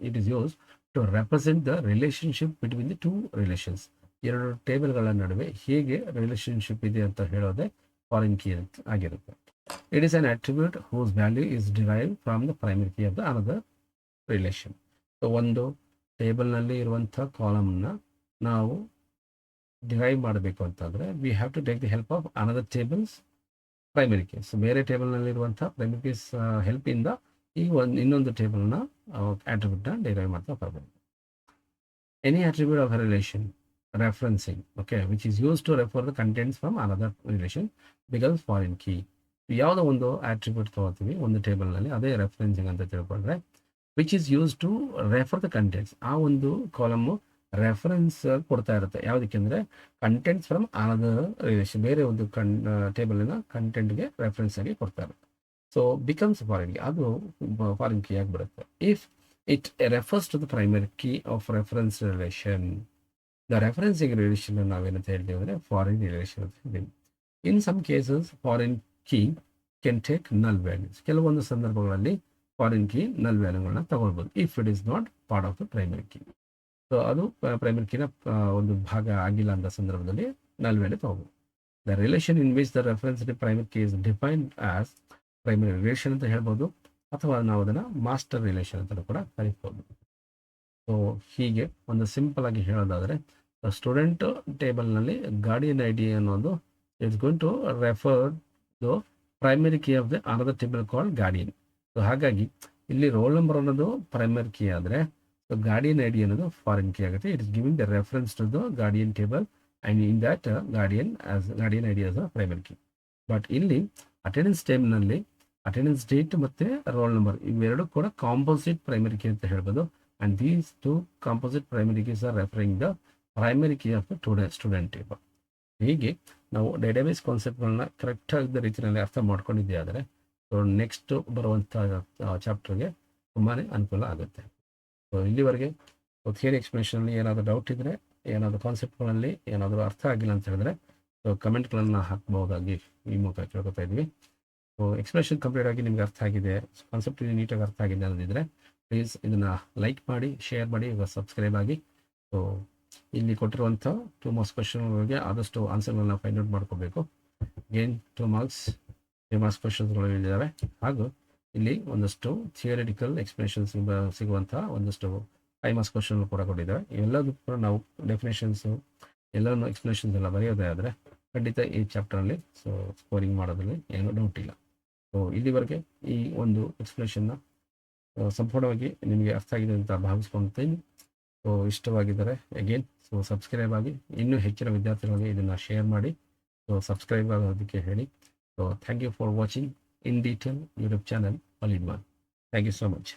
it is use to represent the relationship between the two relations. ಎರಡು ಟೇಬಲ್ಗಳ ನಡುವೆ ಹೇಗೆ ರಿಲೇಷನ್ಶಿಪ್ ಇದೆ ಅಂತ ಹೇಳೋದೇ ಫಾರಿನ್ ಕೀ ಅಂತ ಆಗಿರುತ್ತೆ. It is an attribute whose value is derived from the primary key of the another relation. So ಒಂದು ಟೇಬಲ್ನಲ್ಲಿ ಇರುವಂಥ ಕಾಲಮ್ನ ನಾವು ಡಿರೈವ್ ಮಾಡಬೇಕು ಅಂತಂದರೆ we have to take the help of another table's primary key. So ಬೇರೆ ಟೇಬಲ್ನಲ್ಲಿರುವಂಥ ಪ್ರೈಮರಿ ಕೀಸ್ ಹೆಲ್ಪಿಂದ ಈ ಇನ್ನೊಂದು ಟೇಬಲ್ನ ಆಟ್ರಿಬ್ಯೂಟ್ನ ಡಿರೈವ್ ಮಾಡ್ತಾ ಬರ್ಬೋದು. Any attribute of a relation referencing, okay, which is use to refer the contents from another relation because foreign key. ಯಾವುದೋ ಒಂದು attribute ತೊಗೋತೀವಿ ಒಂದು ಟೇಬಲ್ನಲ್ಲಿ, ಅದೇ ರೆಫರೆನ್ಸಿಂಗ್ ಅಂತ ತಿಳ್ಕೊಂಡ್ರೆ which is use to refer the contents. ಆ ಒಂದು ಕಾಲಮ್ಮು ರೆಫರೆನ್ಸ್ ಕೊಡ್ತಾ ಇರುತ್ತೆ ಯಾವುದಕ್ಕೆ ಅಂದರೆ ಕಂಟೆಂಟ್ಸ್ ಫ್ರಮ್ ಅನದರ್ ರಿಲೇಷನ್, ಬೇರೆ ಒಂದು ಟೇಬಲಿನ ಕಂಟೆಂಟ್ಗೆ ರೆಫರೆನ್ಸ್ ಆಗಿ ಕೊಡ್ತಾ ಇರುತ್ತೆ. ಸೊ ಬಿಕಮ್ಸ್ ಫಾರಿನ್ ಕೀ, ಅದು ಫಾರಿನ್ ಕೀ ಆಗಿಬಿಡುತ್ತೆ if it refers to the primary key of reference relation. The referencing relation ನಾವೇನಂತ ಹೇಳ್ತೀವಿ ಅಂದರೆ ಫಾರಿನ್ ರಿಲೇಷನ್ ಅಂತ ಹೇಳ್ತೀವಿ. In some cases foreign key can take null values. ಕೆಲವೊಂದು ಸಂದರ್ಭಗಳಲ್ಲಿ ಫಾರಿನ್ ಕೀ ನಲ್ ವ್ಯಾಲ್ಯೂಗಳನ್ನ ತಗೊಳ್ಬೋದು if it is not part of the primary key. So ಅದು ಪ್ರೈಮರಿ ಕೀನ ಒಂದು ಭಾಗ ಆಗಿಲ್ಲ ಅಂತ ಸಂದರ್ಭದಲ್ಲಿ ನಲ್ ವ್ಯಾಲ್ಯೂ ತಗೋಬೋದು. The relation in which the reference primary key is defined as primary relation ಅಂತ ಹೇಳ್ಬೋದು, ಅಥವಾ ನಾವು ಅದನ್ನು ಮಾಸ್ಟರ್ ರಿಲೇಷನ್ ಅಂತ ಕೂಡ ಕರಿಬೋದು. ಸೊ ಹೀಗೆ ಒಂದು ಸಿಂಪಲ್ ಆಗಿ ಹೇಳೋದಾದರೆ ಸ್ಟೂಡೆಂಟ್ ಟೇಬಲ್ನಲ್ಲಿ ಗಾರ್ಡಿಯನ್ ಐ ಡಿ ಅನ್ನೋದು it's going to refer the primary key of the another table called guardian. So ಹಾಗಾಗಿ ಇಲ್ಲಿ ರೋಲ್ ನಂಬರ್ ಅನ್ನೋದು ಪ್ರೈಮರಿ ಕೀ ಆದರೆ ಸೊ ಗಾರ್ಡಿಯನ್ ಐ ಡಿ ಅನ್ನೋದು ಫಾರಿನ್ ಕೀ ಆಗುತ್ತೆ. It is giving the reference to the guardian table and in that guardian I D as a primary key. But ಇಲ್ಲಿ attendance ಟೇಬಲ್ನಲ್ಲಿ attendance date ಮತ್ತು roll number ಇವೆರಡು ಕೂಡ composite primary key ಅಂತ ಹೇಳ್ಬೋದು. And these two composite primary keys are referring the primary key of the student table. ಹೀಗೆ ನಾವು database ಕಾನ್ಸೆಪ್ಟ್ಗಳನ್ನ ಕರೆಕ್ಟಾದ ರೀತಿಯಲ್ಲಿ ಅರ್ಥ ಮಾಡ್ಕೊಂಡಿದ್ದೆ ಆದರೆ ಸೊ ನೆಕ್ಸ್ಟ್ ಬರುವಂಥ ಚಾಪ್ಟರ್ಗೆ ತುಂಬಾ ಅನುಕೂಲ ಆಗುತ್ತೆ. ಸೊ ಇಲ್ಲಿವರೆಗೆ ಥಿಯರಿ ಎಕ್ಸ್ಪ್ಲನೇಷನಲ್ಲಿ ಏನಾದರೂ ಡೌಟ್ ಇದ್ದರೆ, ಏನಾದರೂ ಕಾನ್ಸೆಪ್ಟ್ಗಳಲ್ಲಿ ಏನಾದರೂ ಅರ್ಥ ಆಗಿಲ್ಲ ಅಂತ ಹೇಳಿದ್ರೆ ಸೊ ಕಮೆಂಟ್ಗಳನ್ನು ಹಾಕ್ಬಹುದಾಗಿ ಈ ಮೂಲಕ ಕೇಳ್ಕೊತಾ ಇದ್ವಿ. ಸೊ ಎಕ್ಸ್ಪ್ಲನೇಷನ್ ಕಂಪ್ಲೀಟ್ ಆಗಿ ನಿಮ್ಗೆ ಅರ್ಥ ಆಗಿದೆ, ಕಾನ್ಸೆಪ್ಟ್ ನೀಟಾಗಿ ಅರ್ಥ ಆಗಿದೆ ಅನ್ನೋದಿದ್ರೆ ಪ್ಲೀಸ್ ಇದನ್ನು ಲೈಕ್ ಮಾಡಿ, ಶೇರ್ ಮಾಡಿ, ಸಬ್ಸ್ಕ್ರೈಬ್ ಆಗಿ. ಸೊ ಇಲ್ಲಿ ಕೊಟ್ಟಿರುವಂಥ 2 ಮಾರ್ಕ್ಸ್ ಕ್ವಶನ್ಗಳಿಗೆ ಆದಷ್ಟು ಆನ್ಸರ್ಗಳನ್ನ ಫೈಂಡ್ ಔಟ್ ಮಾಡ್ಕೋಬೇಕು. ಅಗೇನ್ 2 ಮಾರ್ಕ್ಸ್ ಕ್ವಶನ್ಸ್ಗಳು ಇದ್ದಾವೆ, ಹಾಗೂ ಇಲ್ಲಿ ಒಂದಷ್ಟು ಥಿಯರಿಟಿಕಲ್ ಎಕ್ಸ್ಪ್ಲನೇಷನ್ಸ್ ಸಿಗುವಂಥ ಒಂದಷ್ಟು 5 ಮಾರ್ಕ್ಸ್ ಕ್ವಶನ್ ಕೂಡ ಕೊಟ್ಟಿದ್ದಾವೆ. ಇವೆಲ್ಲದೂ ಕೂಡ ನಾವು ಡೆಫಿನೇಷನ್ಸು ಎಲ್ಲನೂ ಎಕ್ಸ್ಪ್ಲನೇಷನ್ಸ್ ಎಲ್ಲ ಬರೆಯೋದೇ ಆದರೆ ಖಂಡಿತ ಈ ಚಾಪ್ಟರಲ್ಲಿ ಸೊ ಸ್ಕೋರಿಂಗ್ ಮಾಡೋದ್ರಲ್ಲಿ ಏನೂ ಡೌಟ್ ಇಲ್ಲ. ಸೊ ಇಲ್ಲಿವರೆಗೆ ಈ ಒಂದು ಎಕ್ಸ್ಪ್ಲನೇಷನ್ನ ಸಂಪೂರ್ಣವಾಗಿ ನಿಮಗೆ ಅರ್ಥ ಆಗಿದೆ ಅಂತ ಭಾವಿಸ್ಕೊಳ್ತೀನಿ. ಸೊ ಇಷ್ಟವಾಗಿದ್ದರೆ ಅಗೇನ್ ಸೊ ಸಬ್ಸ್ಕ್ರೈಬ್ ಆಗಿ, ಇನ್ನೂ ಹೆಚ್ಚಿನ ವಿದ್ಯಾರ್ಥಿಗಳಿಗೆ ಇದನ್ನು ಶೇರ್ ಮಾಡಿ. ಸೊ ಸಬ್ಸ್ಕ್ರೈಬ್ ಆಗೋದಕ್ಕೆ ಹೇಳಿ. So thank you for watching in detail YouTube channel all in one. Thank you so much.